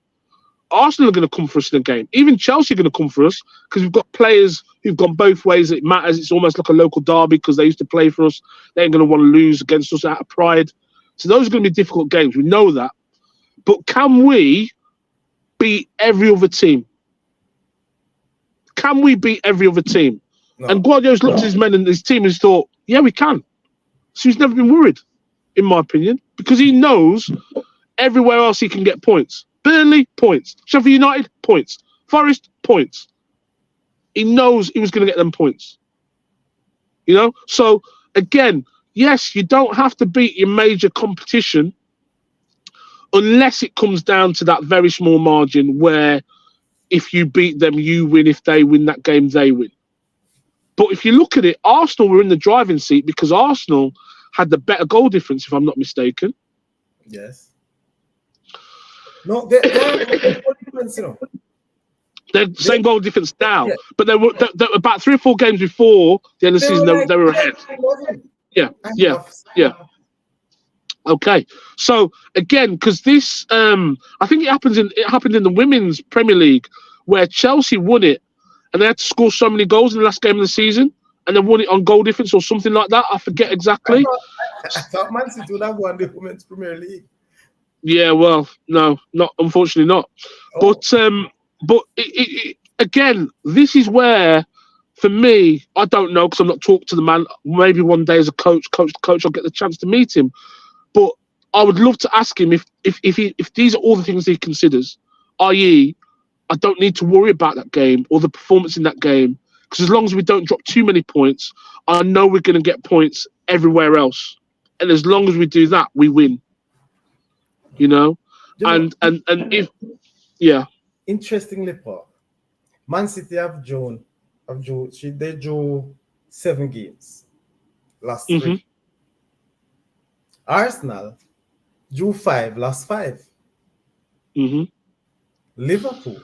Arsenal are going to come for us in a game. Even Chelsea are going to come for us, because we've got players who've gone both ways. It matters. It's almost like a local derby because they used to play for us. They ain't going to want to lose against us out of pride. So those are going to be difficult games. We know that. But can we beat every other team? Can we beat every other team? No. And Guardiola's looked at his men and his team and thought, yeah, we can. So he's never been worried, in my opinion, because he knows everywhere else he can get points. Burnley, points. Sheffield United, points. Forest, points. He knows he was going to get them points. You know? So, again, yes, you don't have to beat your major competition unless it comes down to that very small margin where if you beat them, you win. If they win that game, they win. But if you look at it, Arsenal were in the driving seat because Arsenal had the better goal difference, if I'm not mistaken. Yes. No, they're goal difference, you know. They're the same goal difference now, yeah. But they were about 3 or 4 games before the end of the season. They were ahead. Yeah. Okay, so again, because this, I think it happened in the Women's Premier League where Chelsea won it, and they had to score so many goals in the last game of the season, and they won it on goal difference or something like that. I forget exactly. I thought Man City would have won the Women's Premier League. Yeah, well, no, not unfortunately not. Oh, But again, this is where, for me, I don't know because I'm not talking to the man. Maybe one day as a coach, I'll get the chance to meet him. But I would love to ask him if these are all the things he considers, i.e., I don't need to worry about that game or the performance in that game because as long as we don't drop too many points, I know we're going to get points everywhere else, and as long as we do that, we win. You know, you know, and if yeah. interestingly, Paul, Man City they drew 7 games, last 3. Hmm. Arsenal drew 5, last 5. Hmm. Liverpool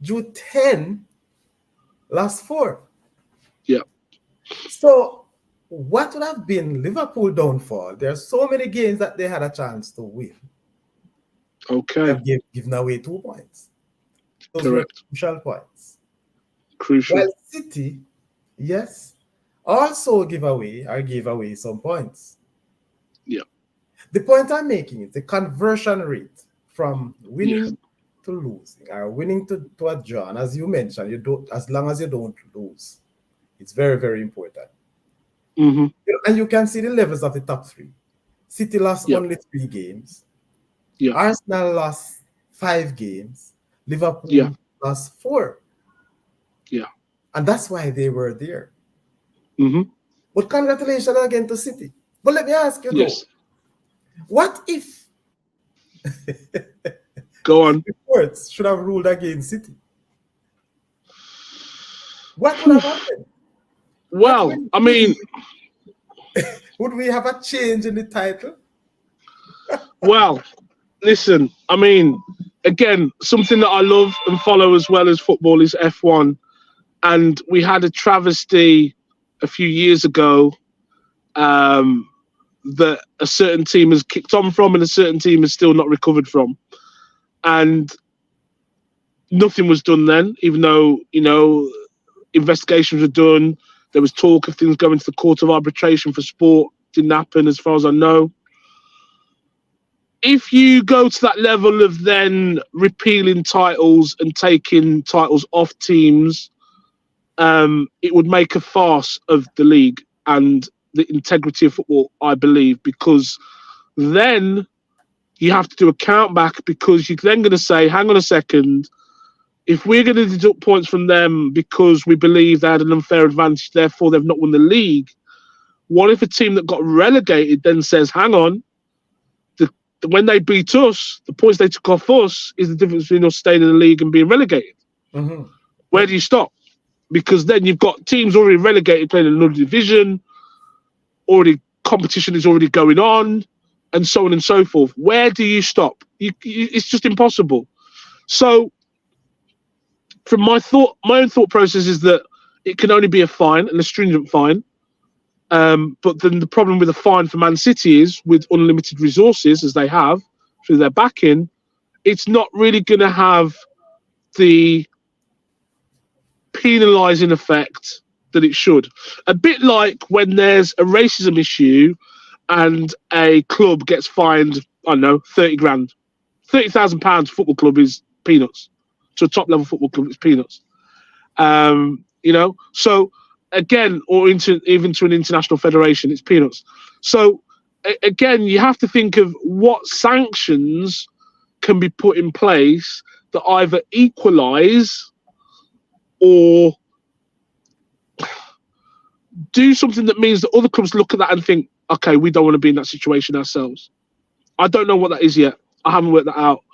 drew 10, last 4. Yeah. So, what would have been Liverpool downfall? There are so many games that they had a chance to win. Okay. Have given away 2 points. Those were Correct. crucial points. Crucial. While City, yes, also gave away some points. Yeah. The point I'm making is the conversion rate from winning Yeah. to losing, or winning to a draw. And as you mentioned, as long as you don't lose, it's very, very important. Hmm. And you can see the levels of the top 3. City lost Yeah. only 3 games. Yeah. Arsenal lost 5 games. Liverpool Yeah. lost 4. Yeah. And that's why they were there. Hmm. But congratulations again to City. But let me ask you Yes. though, what if Go on. the courts should have ruled against City? What would have happened? Well, I mean, Would we have a change in the title? well, listen, I mean, again, something that I love and follow as well as football is F1. And we had a travesty a few years ago that a certain team has kicked on from and a certain team has still not recovered from. And nothing was done then, even though, investigations were done. There was talk of things going to the Court of Arbitration for Sport. Didn't happen as far as I know. If you go to that level of then repealing titles and taking titles off teams, it would make a farce of the league and the integrity of football, I believe, because then you have to do a count back because you're then going to say, hang on a second, if we're going to deduct points from them because we believe they had an unfair advantage, therefore they've not won the league, what if a team that got relegated then says, hang on, when they beat us, the points they took off us is the difference between us staying in the league and being relegated. Mm-hmm. Where do you stop? Because then you've got teams already relegated playing in another division, already competition is already going on, and so on and so forth. Where do you stop? It's just impossible. So, from my own thought process is that it can only be a fine, and a stringent fine. But then the problem with a fine for Man City is, with unlimited resources as they have through their backing, it's not really going to have the penalising effect that it should. A bit like when there's a racism issue and a club gets fined, I don't know, 30 grand. £30,000 football club is peanuts. To a top level football club, it's peanuts. So again, or even to an international federation, it's peanuts. So again, you have to think of what sanctions can be put in place that either equalise or do something that means that other clubs look at that and think, okay, we don't want to be in that situation ourselves. I don't know what that is yet. I haven't worked that out.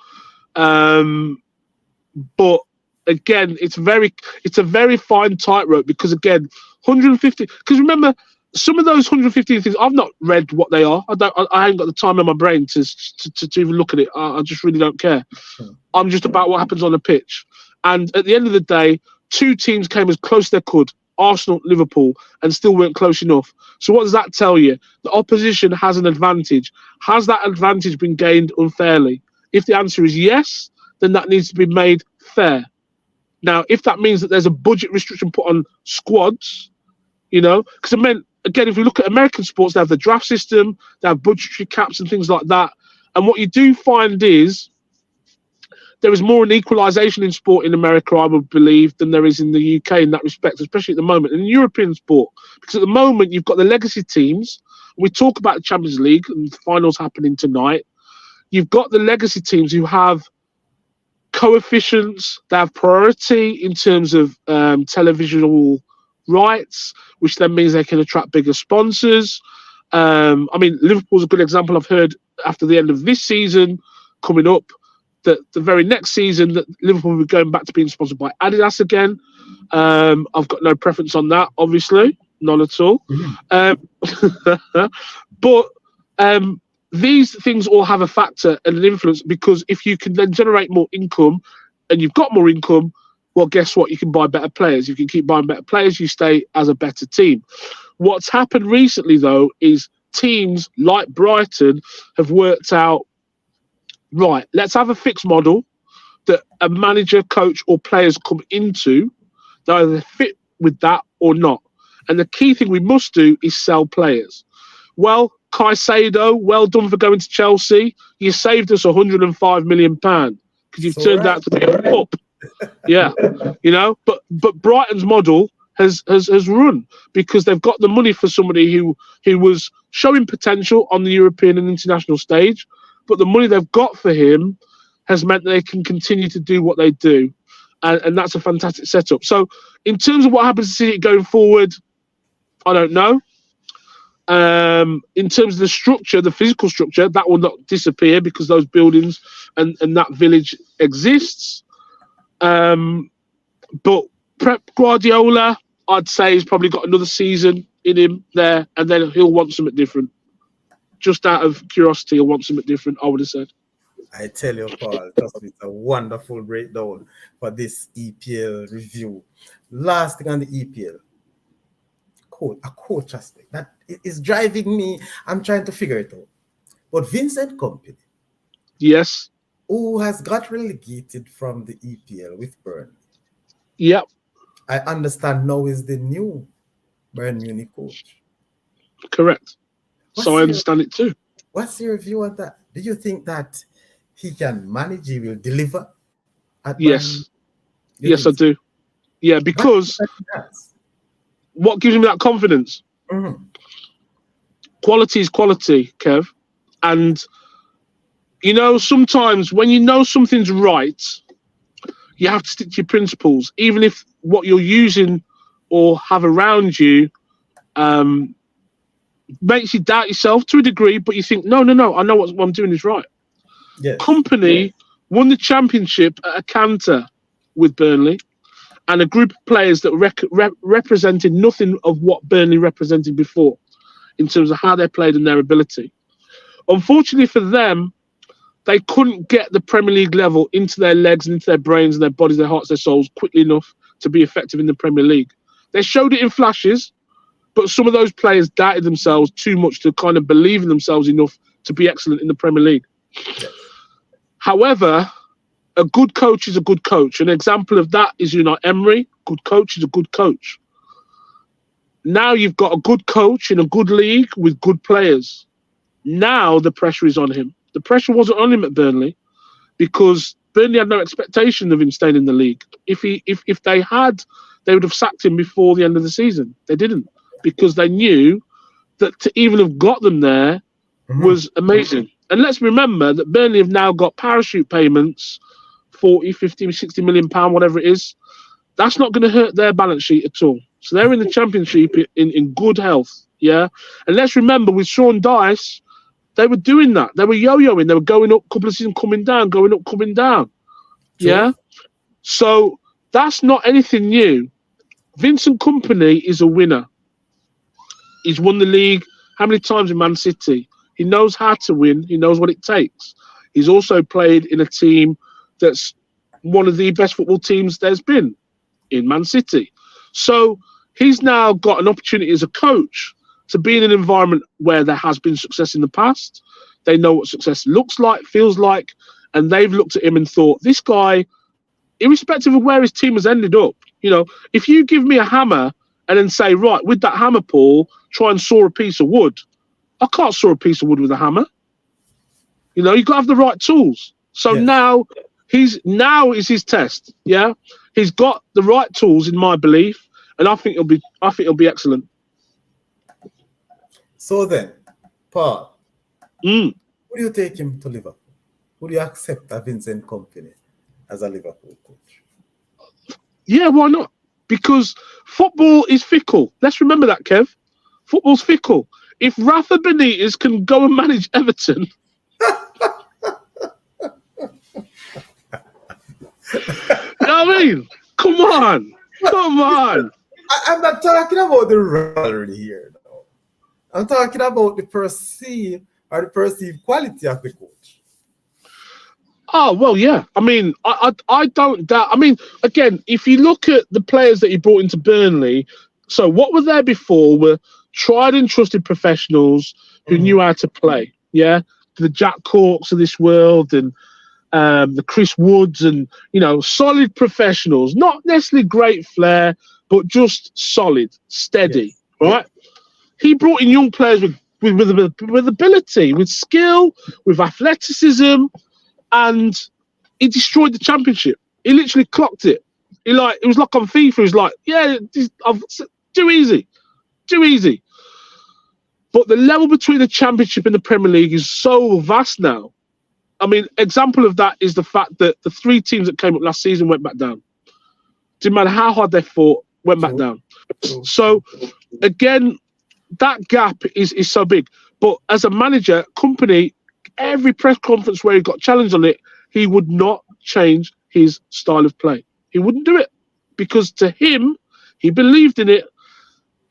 But again, it's a very fine tightrope because again, 150. Because remember, some of those 115 things I've not read what they are. I haven't got the time in my brain to even look at it. I just really don't care. I'm just about what happens on the pitch. And at the end of the day, 2 teams came as close as they could. Arsenal, Liverpool, and still weren't close enough. So what does that tell you? The opposition has an advantage. Has that advantage been gained unfairly? If the answer is yes, then that needs to be made fair. Now, if that means that there's a budget restriction put on squads, because I meant, again, if we look at American sports, they have the draft system, they have budgetary caps and things like that. And what you do find is there is more an equalisation in sport in America, I would believe, than there is in the UK in that respect, especially at the moment. In European sport, because at the moment you've got the legacy teams. We talk about the Champions League and the finals happening tonight. You've got the legacy teams who have coefficients, they have priority in terms of televisual rights, which then means they can attract bigger sponsors. I mean, Liverpool's a good example. I've heard after the end of this season coming up that the very next season that Liverpool will be going back to being sponsored by Adidas again. I've got no preference on that, obviously, none at all. But these things all have a factor and an influence, because if you can then generate more income and you've got more income, well, guess what? You can buy better players. You can keep buying better players. You stay as a better team. What's happened recently, though, is teams like Brighton have worked out, right, let's have a fixed model that a manager, coach or players come into. They either fit with that or not. And the key thing we must do is sell players. Well, Caicedo, well done for going to Chelsea. You saved us £105 million because you've turned out to be a pup. Yeah, you know, but Brighton's model has run because they've got the money for somebody who was showing potential on the European and international stage, but the money they've got for him has meant that they can continue to do what they do, and that's a fantastic setup. So, in terms of what happens to City going forward, I don't know. In terms of the structure, the physical structure, that will not disappear because those buildings and that village exists. But Pep Guardiola, I'd say, he's probably got another season in him there, and then he'll want something different. Just out of curiosity, he'll want something different, I would have said. I tell you, Paul, it's a wonderful breakdown for this EPL review. Last thing on the EPL, a coach aspect that is driving me. I'm trying to figure it out. But Vincent Kompany, yes, who has got relegated from the EPL with Burnley. Yep. I understand now is the new Bayern Munich coach. Correct. So I understand it too. What's your view on that? Do you think that he can manage, he will deliver? Yes. Yes, I do. Yeah, because what gives me that confidence? Mm-hmm. Quality is quality, Kev. And, you know, sometimes when you know something's right, you have to stick to your principles, even if what you're using or have around you makes you doubt yourself to a degree, but you think, no, I know what I'm doing is right. Yes. Kompany won the championship at a canter with Burnley, and a group of players that represented nothing of what Burnley represented before in terms of how they played and their ability. Unfortunately for them, they couldn't get the Premier League level into their legs and into their brains and their bodies, their hearts, their souls quickly enough to be effective in the Premier League. They showed it in flashes, but some of those players doubted themselves too much to kind of believe in themselves enough to be excellent in the Premier League. Yes. However, a good coach is a good coach. An example of that is Unai Emery. Good coach is a good coach. Now you've got a good coach in a good league with good players. Now the pressure is on him. The pressure wasn't on him at Burnley because Burnley had no expectation of him staying in the league. If they had, they would have sacked him before the end of the season. They didn't, because they knew that to even have got them there was amazing. And let's remember that Burnley have now got parachute payments, 40, 50, 60 million pound, whatever it is. That's not going to hurt their balance sheet at all. So they're in the Championship in good health, yeah? And let's remember with Sean Dyche, they were doing that. They were yo-yoing. They were going up, couple of seasons coming down, going up, coming down. Sure. Yeah? So that's not anything new. Vincent Kompany is a winner. He's won the league how many times in Man City? He knows how to win. He knows what it takes. He's also played in a team that's one of the best football teams there's been in Man City. So he's now got an opportunity as a coach to be in an environment where there has been success in the past. They know what success looks like, feels like, and they've looked at him and thought, this guy, irrespective of where his team has ended up, you know, if you give me a hammer and then say, right, with that hammer, Paul, try and saw a piece of wood. I can't saw a piece of wood with a hammer. You know, you got to have the right tools. So Yes. now is his test. Yeah, he's got the right tools, in my belief, and I think it'll be excellent. So then, Paul, Mm. would you take him to Liverpool? Would you accept a Vincent Kompany as a Liverpool coach? Yeah, why not? Because football is fickle. Let's remember that, Kev. Football's fickle. If Rafa Benitez can go and manage Everton, you know what I mean? Come on. I'm not talking about the rivalry here. No. I'm talking about the perceived quality of the coach. Oh, well, yeah. I mean, I don't doubt. I mean, again, if you look at the players that he brought into Burnley, so what were there before were tried and trusted professionals who knew how to play. Yeah. The Jack Corks of this world and the Chris Woods and, you know, solid professionals, not necessarily great flair, but just solid, steady, right? He brought in young players with ability, with skill, with athleticism, and he destroyed the championship. He literally clocked it. It was like on FIFA. He was like, yeah, too easy. But the level between the championship and the Premier League is so vast now. I mean, example of that is the fact that the 3 teams that came up last season went back down. Didn't matter how hard they fought, went back down. So, again, that gap is so big. But as a manager, Kompany, every press conference where he got challenged on it, he would not change his style of play. He wouldn't do it. Because to him, he believed in it.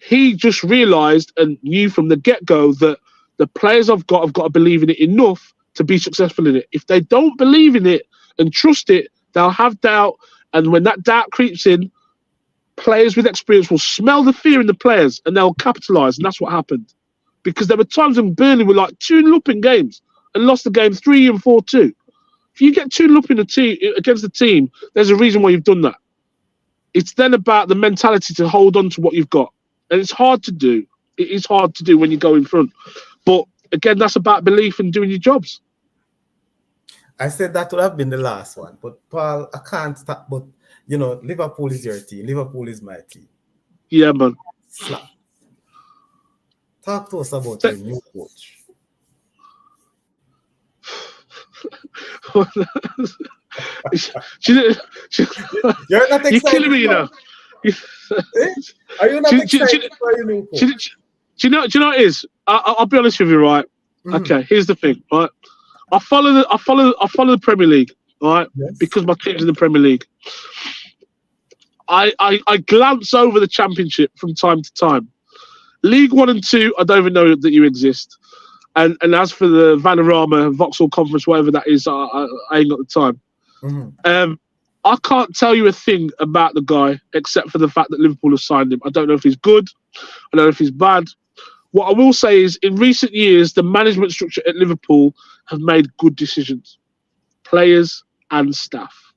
He just realised and knew from the get-go that the players have got to believe in it enough to be successful in it. If they don't believe in it and trust it, they'll have doubt. And when that doubt creeps in, players with experience will smell the fear in the players and they'll capitalise. And that's what happened. Because there were times when Burnley were like 2-0 up in games and lost the game 3 and 4-2. If you get 2-0 up in against the team, there's a reason why you've done that. It's then about the mentality to hold on to what you've got. And it's hard to do. It is hard to do when you go in front. But again, that's about belief and doing your jobs. I said that would have been the last one. But Paul, I can't stop. But, you know, Liverpool is your team. Liverpool is my team. Yeah, man. Slap. Talk to us about your new coach. You're not excited. You're killing me, you know. Are you not excited for your new coach? Do you know what it is? I'll be honest with you, right? Okay, here's the thing, right? I follow the Premier League, right? Yes. Because my team's in the Premier League. I glance over the Championship from time to time. League 1 and 2, I don't even know that you exist. And as for the Vanarama Vauxhall Conference, whatever that is, I ain't got the time. I can't tell you a thing about the guy except for the fact that Liverpool have signed him. I don't know if he's good. I don't know if he's bad. What I will say is, in recent years, the management structure at Liverpool have made good decisions, players and staff.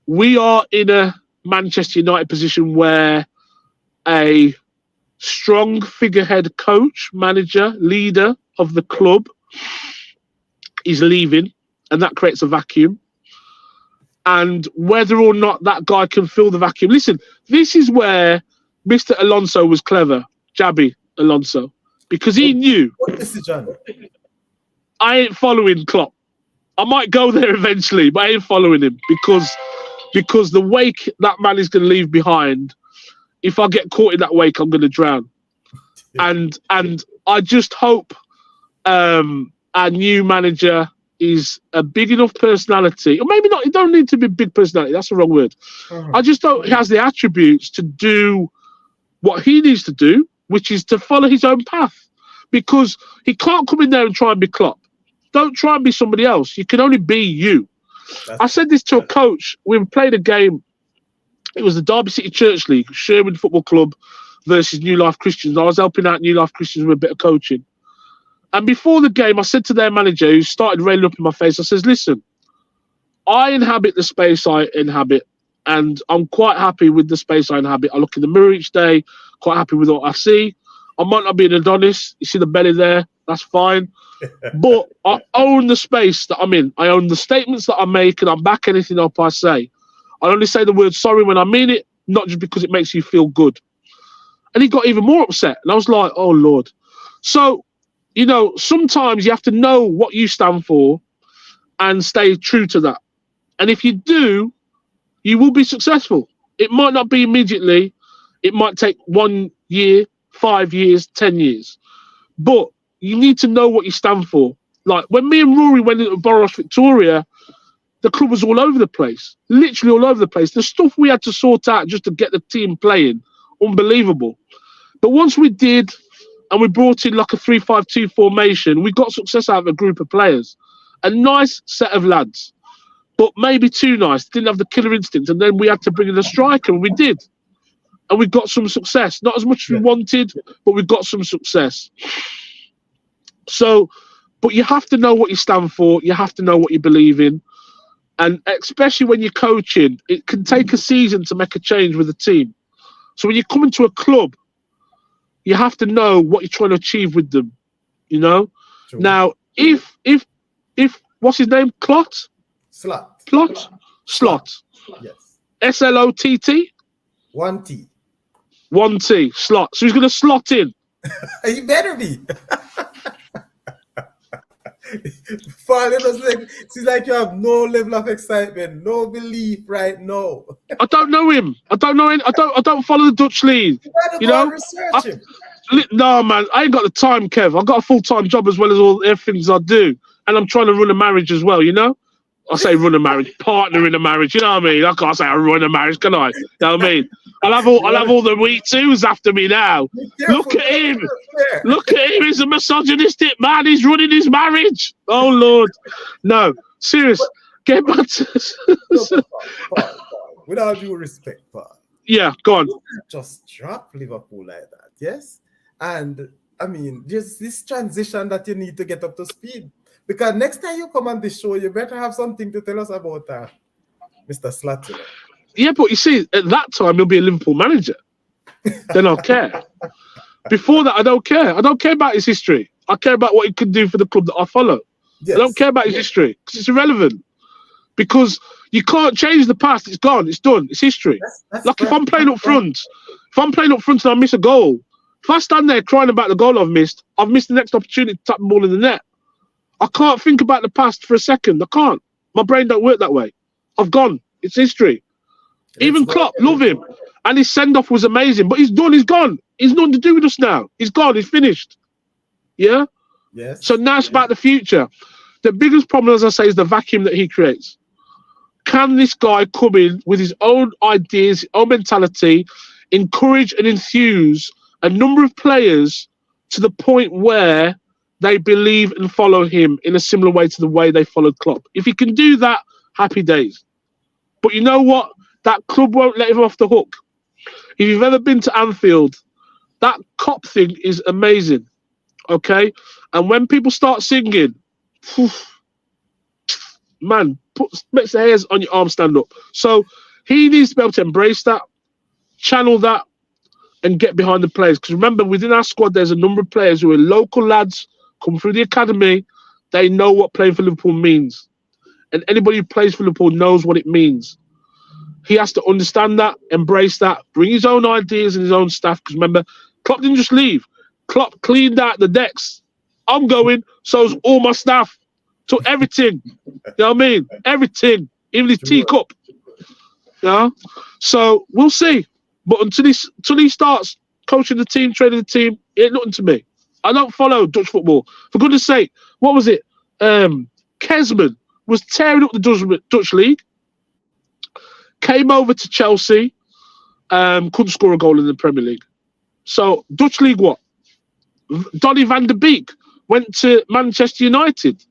We are in a Manchester United position where a strong figurehead coach, manager, leader of the club is leaving, and that creates a vacuum. And whether or not that guy can fill the vacuum. Listen, this is where Mr. Alonso was clever, Xabi Alonso, because he knew. What decision? I ain't following Klopp. I might go there eventually, but I ain't following him because the wake that man is going to leave behind, if I get caught in that wake, I'm going to drown. And I just hope our new manager is a big enough personality, or maybe not. He don't need to be big personality. That's the wrong word. I just don't. He has the attributes to do what he needs to do, which is to follow his own path, because he can't come in there and try and be Klopp. Don't try and be somebody else. You can only be you. I said this to a coach. We played a game. It was the Derby City Church League, Sherwood Football Club versus New Life Christians. I was helping out New Life Christians with a bit of coaching. And before the game, I said to their manager, who started railing up in my face, I says, listen, I inhabit the space I inhabit, and I'm quite happy with the space I inhabit. I look in the mirror each day, quite happy with what I see. I might not be an Adonis. You see the belly there? That's fine. But I own the space that I'm in. I own the statements that I make, and I back anything up I say. I only say the word sorry when I mean it, not just because it makes you feel good. And he got even more upset. And I was like, oh, Lord. So, sometimes you have to know what you stand for and stay true to that. And if you do, you will be successful. It might not be immediately. It might take 1 year, 5 years, 10 years. But you need to know what you stand for. Like when me and Rory went into Boros Victoria, the club was all over the place. Literally all over the place. The stuff we had to sort out just to get the team playing, unbelievable. But once we did, and we brought in like a 3-5-2 formation, we got success out of a group of players. A nice set of lads, but maybe too nice. Didn't have the killer instinct. And then we had to bring in a striker, and we did. And we got some success. Not as much as we wanted, but we got some success. So, but you have to know what you stand for. You have to know what you believe in. And especially when you're coaching, it can take a season to make a change with a team. So when you come into a club, you have to know what you're trying to achieve with them, Sure. Now, if what's his name? Slot? Yes. SLOTT? 1T. 1T. Slot. So he's going to slot in. You better be. Falling seems like you have no level of excitement, no belief right now. I don't know him. I don't follow the Dutch league. Research him. No, man, I ain't got the time, Kev. I've got a full-time job as well as all the things I do, and I'm trying to run a marriage as well. I say run a marriage, partner in a marriage. You know what I mean? I can't say I run a marriage, can I? You know what I mean? I'll have all the we twos after me now. Look at him. Look at him. He's a misogynistic man. He's running his marriage. Oh, Lord. No, serious. Get back to... With all due respect, Paul. Yeah, go on. Just drop Liverpool like that, yes? And, I mean, there's this transition that you need to get up to speed. Because next time you come on the show, you better have something to tell us about Mr. Slot. Yeah, but you see, at that time, he'll be a Liverpool manager. Then I'll care. Before that, I don't care. I don't care about his history. I care about what he could do for the club that I follow. Yes. I don't care about his history because it's irrelevant. Because you can't change the past. It's gone. It's done. It's history. That's like if I'm playing up front, and I miss a goal, if I stand there crying about the goal I've missed the next opportunity to tap the ball in the net. I can't think about the past for a second. I can't. My brain don't work that way. I've gone. It's history. Even Klopp, love him. And his send-off was amazing. But he's done. He's gone. He's nothing to do with us now. He's gone. He's finished. Yeah? Yes. So now it's about the future. The biggest problem, as I say, is the vacuum that he creates. Can this guy come in with his own ideas, his own mentality, encourage and enthuse a number of players to the point where they believe and follow him in a similar way to the way they followed Klopp? If he can do that, happy days. But you know what? That club won't let him off the hook. If you've ever been to Anfield, that cop thing is amazing. Okay? And when people start singing, man, makes the hairs on your arm stand up. So he needs to be able to embrace that, channel that, and get behind the players. Because remember, within our squad, there's a number of players who are local lads, come through the academy. They know what playing for Liverpool means. And anybody who plays for Liverpool knows what it means. He has to understand that, embrace that, bring his own ideas and his own staff. Because remember, Klopp didn't just leave. Klopp cleaned out the decks. I'm going, so's all my staff. Took everything. You know what I mean? Everything. Even his teacup. Yeah. So we'll see. But until he starts coaching the team, training the team, it ain't nothing to me. I don't follow Dutch football. For goodness sake, what was it? Kesman was tearing up the Dutch league. Came over to Chelsea, couldn't score a goal in the Premier League. So Dutch league, what? Donny van der Beek went to Manchester United,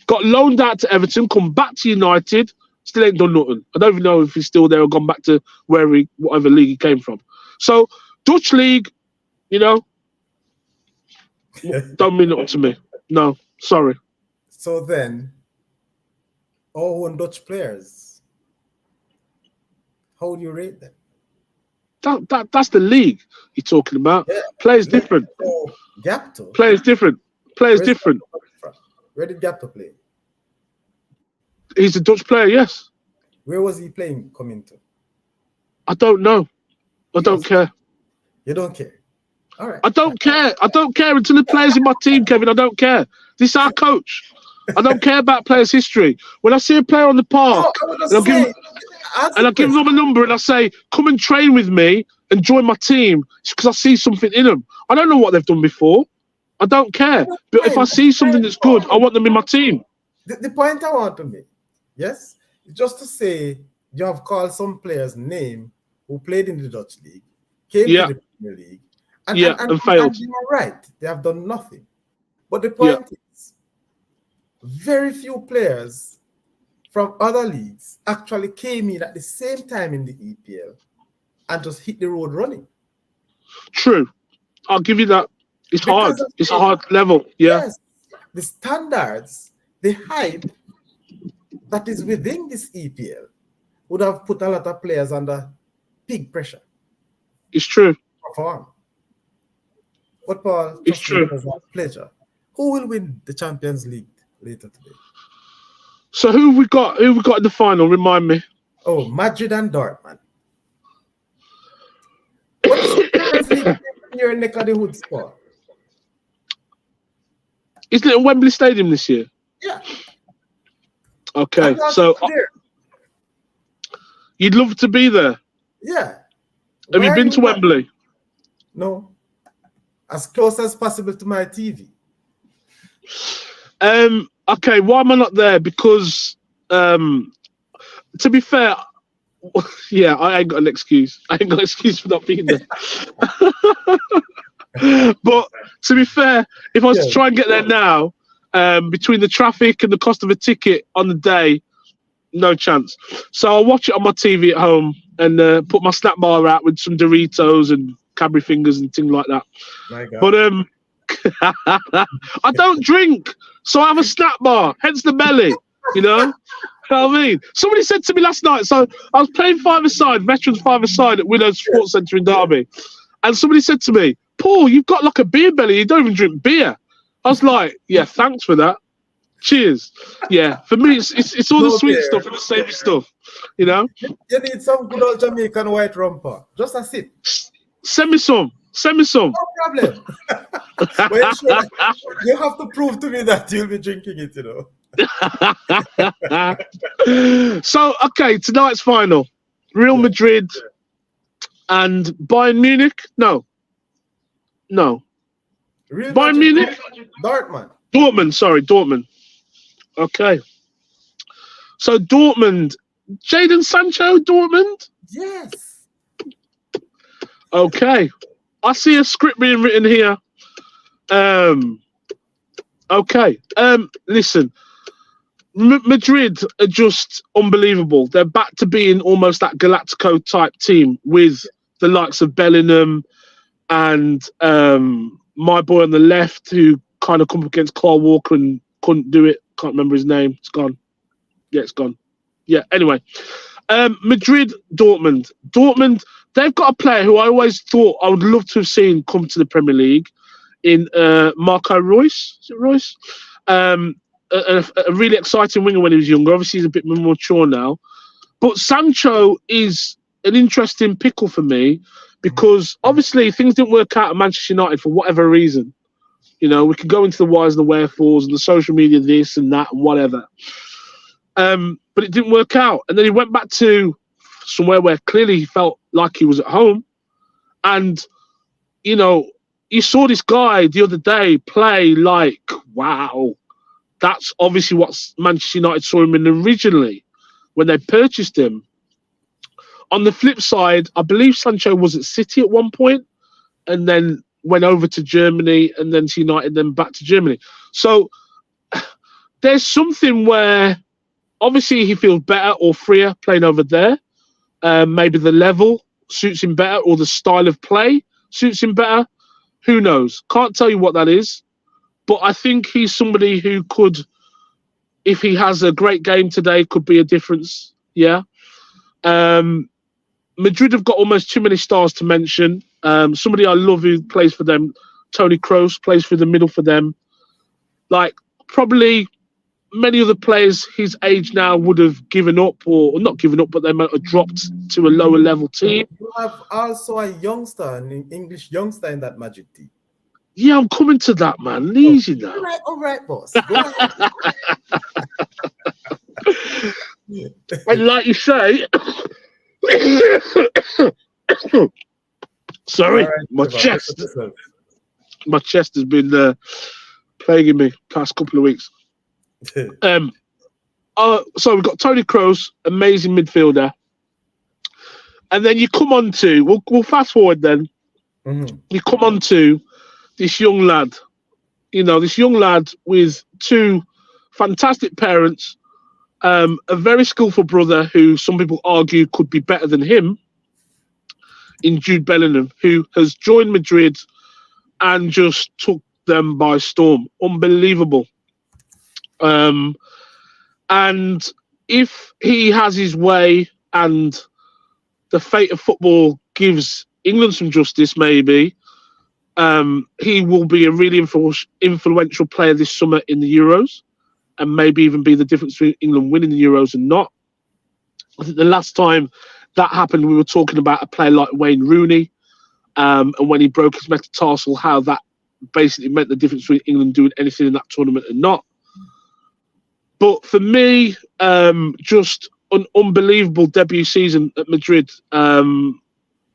got loaned out to Everton, come back to United, still ain't done nothing. I don't even know if he's still there or gone back to whatever league he came from. So Dutch league, don't mean nothing to me. No, sorry. So then, all Dutch players, how do you rate them? That's the league you're talking about. Yeah. Players different. Oh, Gapto. Players different. Players different. Where did Gapto play? He's a Dutch player, yes. Where was he playing coming to? I don't know. I don't care. You don't care. All right. I don't care. I don't care until the players in my team, Kevin. I don't care. This is our coach. I don't care about players' history. When I see a player on the park, and I give them a number and I say, come and train with me and join my team, it's because I see something in them. I don't know what they've done before. I don't care. But if I see something that's good, I want them in my team. The point I want to make, yes, just to say you have called some players' name who played in the Dutch league, came to the Premier League, and failed. And you're right, they have done nothing. But the point is, very few players from other leagues actually came in at the same time in the EPL and just hit the road running. True. I'll give you that. It's hard. It's a hard level. Yeah. Yes. The standards, the hype that is within this EPL would have put a lot of players under big pressure. It's true. Perform. But Paul, it's true. It was a pleasure. Who will win the Champions League later today? So who we got? Who we got in the final? Remind me. Oh, Madrid and Dortmund. What's the Champions League in your neck of the woods, Paul? Isn't it at Wembley Stadium this year? Yeah. Okay, so you'd love to be there. Yeah. Have you been to Wembley? No. As close as possible to my TV. Okay, why am I not there? Because to be fair, yeah, I ain't got an excuse. I ain't got an excuse for not being there. But to be fair, if I was to try and get there now, between the traffic and the cost of a ticket on the day, no chance. So I'll watch it on my TV at home and put my snack bar out with some Doritos and Cadbury fingers and things like that. My God. But I don't drink, so I have a snack bar, hence the belly, you know? You know what I mean? Somebody said to me last night, so I was playing five-a-side, veterans five-a-side at Willows Sports Centre in Derby, and somebody said to me, Paul, you've got like a beer belly, you don't even drink beer. I was like, yeah, thanks for that. Cheers. Yeah, for me, it's all the sweet stuff and the savoury stuff, you know? You need some good old Jamaican white rum, Paul. Just a sip. Send me some. No problem. Well, you have to prove to me that you'll be drinking it, you know. So, okay, tonight's final. Real Madrid and Bayern Munich? No. Real Bayern Madrid, Munich? Dortmund. Okay. So, Dortmund. Jadon Sancho, Dortmund? Yes. Okay. I see a script being written here. Okay. Listen, Madrid are just unbelievable. They're back to being almost that Galactico type team with the likes of Bellingham and my boy on the left who kind of come up against Kyle Walker and couldn't do it. Can't remember his name. It's gone. Yeah, it's gone. Yeah, anyway. Madrid, Dortmund. Dortmund, they've got a player who I always thought I would love to have seen come to the Premier League in Marco Reus. Is it Reus? A really exciting winger when he was younger. Obviously, he's a bit more mature now. But Sancho is an interesting pickle for me because obviously things didn't work out at Manchester United for whatever reason. You know, we could go into the whys and the wherefores and the social media this and that and whatever. But it didn't work out. And then he went back to somewhere where clearly he felt like he was at home. And, you know, you saw this guy the other day play like, wow, that's obviously what Manchester United saw him in originally when they purchased him. On the flip side, I believe Sancho was at City at one point and then went over to Germany and then to United, then back to Germany. So there's something where obviously he feels better or freer playing over there. Maybe the level suits him better or the style of play suits him better. Who knows? Can't tell you what that is. But I think he's somebody who could, if he has a great game today, could be a difference. Yeah. Madrid have got almost too many stars to mention. Somebody I love who plays for them, Toni Kroos, plays through the middle for them. Like, probably many other players his age now would have given up, or not given up, but they might have dropped to a lower level team. You have also a youngster, an English youngster in that Magic team. Yeah, I'm coming to that, man. Easy now. All right, boss. Go ahead. And like you say, sorry, All right, my Trevor, chest has been plaguing me past couple of weeks. So we've got Toni Kroos, amazing midfielder, and then you come on to we'll fast forward. Then you come on to this young lad, this young lad with two fantastic parents, a very skillful brother who some people argue could be better than him, in Jude Bellingham, who has joined Madrid and just took them by storm. Unbelievable. And if he has his way and the fate of football gives England some justice, maybe, he will be a really influential player this summer in the Euros, and maybe even be the difference between England winning the Euros and not. I think the last time that happened, we were talking about a player like Wayne Rooney, and when he broke his metatarsal, how that basically meant the difference between England doing anything in that tournament and not. But for me, just an unbelievable debut season at Madrid.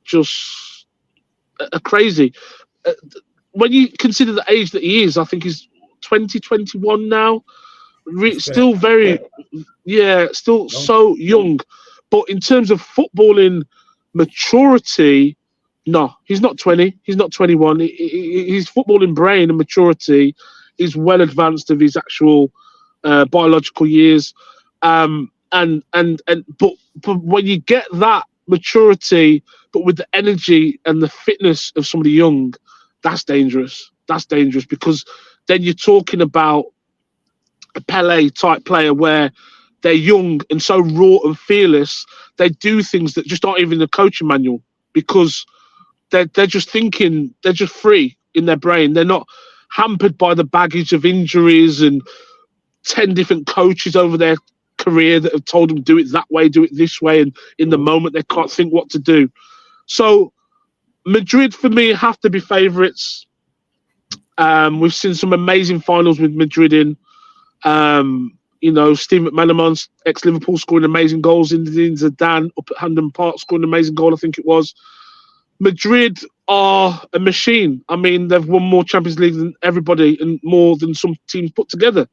Just crazy. When you consider the age that he is, I think he's 21 now. Still very, still so young. But in terms of footballing maturity, no, he's not 20. He's not 21. His footballing brain and maturity is well advanced of his actual biological years. But when you get that maturity, but with the energy and the fitness of somebody young, that's dangerous. That's dangerous, because then you're talking about a Pele type player where they're young and so raw and fearless. They do things that just aren't even in the coaching manual, because they're just thinking, they're just free in their brain. They're not hampered by the baggage of injuries and 10 different coaches over their career that have told them do it that way, do it this way, and in the moment they can't think what to do. So Madrid for me have to be favourites. We've seen some amazing finals with Madrid in. Steve McManaman, ex-Liverpool, scoring amazing goals. Zinedine Zidane up at Hampden Park scoring an amazing goal, I think it was. Madrid are a machine. I mean, they've won more Champions League than everybody and more than some teams put together.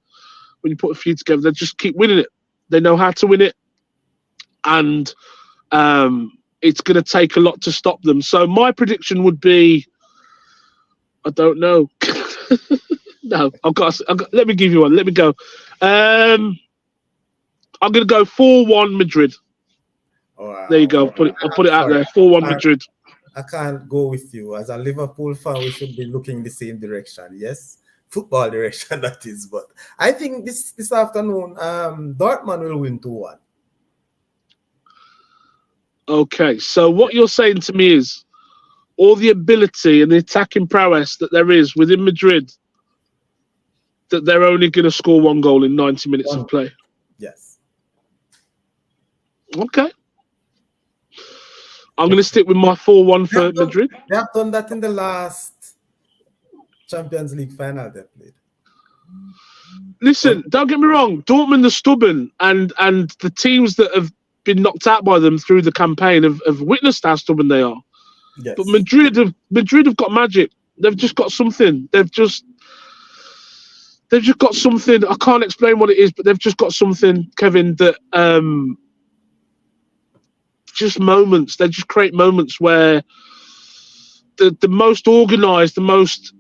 When you put a few together, they just keep winning it. They know how to win it. And it's going to take a lot to stop them. So my prediction would be, I don't know. No, I've got. Let me give you one. Let me go. I'm going to go 4-1 Madrid. Wow. There you go. I'll put it out there. 4-1 Madrid. I can't go with you. As a Liverpool fan, we should be looking the same direction. Yes, football direction, that is. But I think this afternoon, Dortmund will win 2-1. Okay, so what you're saying to me is all the ability and the attacking prowess that there is within Madrid, that they're only going to score one goal in 90 minutes of play. Yes. Okay. I'm going to stick with my 4-1 for Madrid. They have done that in the last Champions League final they played. Listen, don't get me wrong. Dortmund are stubborn, and the teams that have been knocked out by them through the campaign have witnessed how stubborn they are. Yes. But Madrid have got magic. They've just got something. They've just got something. I can't explain what it is, but they've just got something, Kevin, that just moments. They just create moments where the most organised, the most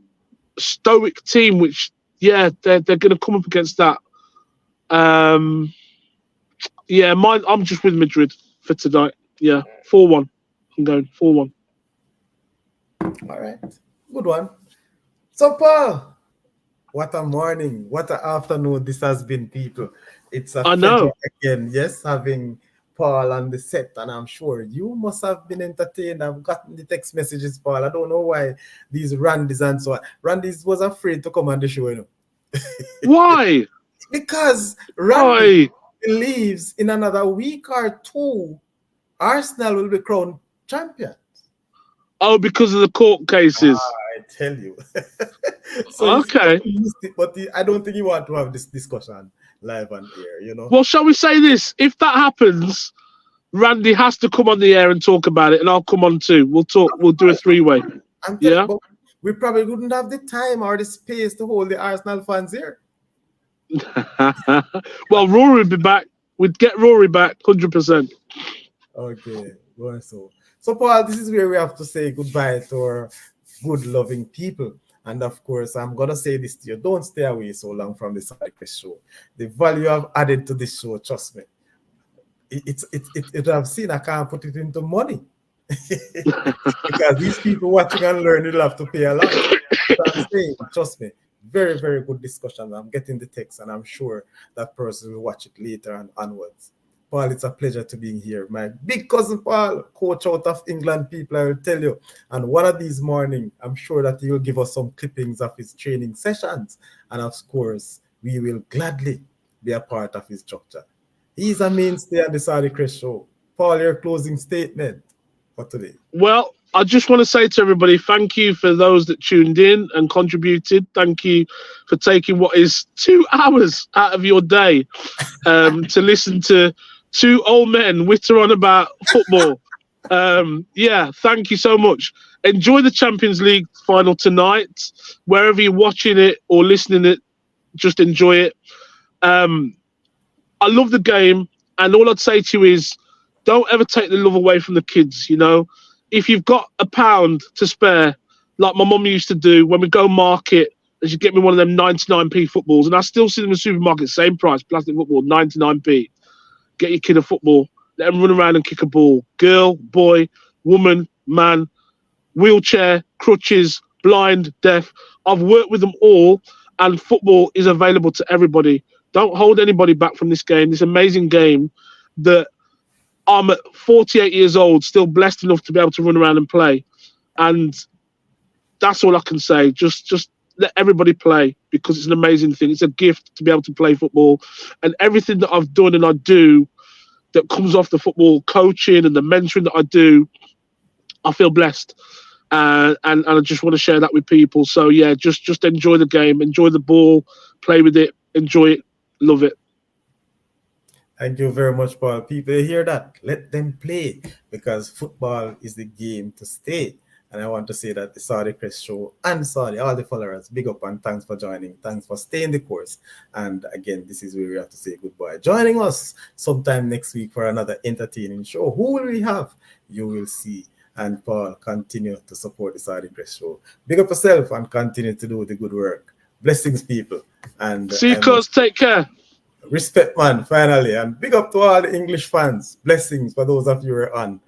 stoic team, which, they're going to come up against that. I'm just with Madrid for tonight. Yeah, 4-1. I'm going 4-1. All right. Good one. So, Paul, what a morning, what an afternoon this has been, people. It's a pleasure again, yes, having Paul on the set, and I'm sure you must have been entertained. I've gotten the text messages, Paul. I don't know why these Randys and so on. Randys was afraid to come on the show, you know. Why? Because Randy Why? believes in another week or two, Arsenal will be crowned champion. Oh, because of the court cases. I tell you. So Okay. he missed it, but I don't think you want to have this discussion live on air, you know. Well, shall we say this? If that happens, Randy has to come on the air and talk about it, and I'll come on too. We'll talk. We'll do a three-way. Yeah. But we probably wouldn't have the time or the space to hold the Arsenal fans here. Well, Rory would be back. We'd get Rory back 100%. Okay, well, so Paul, this is where we have to say goodbye to our good, loving people. And of course, I'm gonna say this to you: don't stay away so long from the Saudichress show. The value I've added to this show, trust me, it I've seen. I can't put it into money because these people watching and learning will have to pay a lot. But I'm saying, trust me, very, very good discussion. I'm getting the text, and I'm sure that person will watch it later and onwards. Paul, it's a pleasure to be here. My big cousin Paul, coach out of England, people, I will tell you. And one of these mornings, I'm sure that he will give us some clippings of his training sessions. And of course, we will gladly be a part of his structure. He's a mainstay on the Saudichress show. Paul, your closing statement for today. Well, I just want to say to everybody, thank you for those that tuned in and contributed. Thank you for taking what is 2 hours out of your day to listen to two old men witter on about football. Yeah, thank you so much. Enjoy the Champions League final tonight. Wherever you're watching it or listening it, just enjoy it. I love the game, and all I'd say to you is don't ever take the love away from the kids, you know. If you've got £1 to spare, like my mum used to do when we go market, and she'd get me one of them 99p footballs, and I still see them in the supermarket, same price, plastic football, 99p. Get your kid a football, let him run around and kick a ball. Girl, boy, woman, man, wheelchair, crutches, blind, deaf. I've worked with them all, and football is available to everybody. Don't hold anybody back from this game, this amazing game that I'm at 48 years old, still blessed enough to be able to run around and play. And that's all I can say. Just let everybody play, because it's an amazing thing. It's a gift to be able to play football. And everything that I've done and I do that comes off the football coaching and the mentoring that I do, I feel blessed. And I just want to share that with people. So, yeah, just enjoy the game, enjoy the ball, play with it, enjoy it, love it. Thank you very much, Paul. People hear that. Let them play, because football is the game to stay. And I want to say that the Saudichress show and Saudi, all the followers, big up and thanks for joining. Thanks for staying the course. And again, this is where we have to say goodbye. Joining us sometime next week for another entertaining show. Who will we have? You will see. And Paul, continue to support the Saudichress show. Big up yourself and continue to do the good work. Blessings, people. And see you, cuz. Take care. Respect, man, finally. And big up to all the English fans. Blessings for those of you who are on.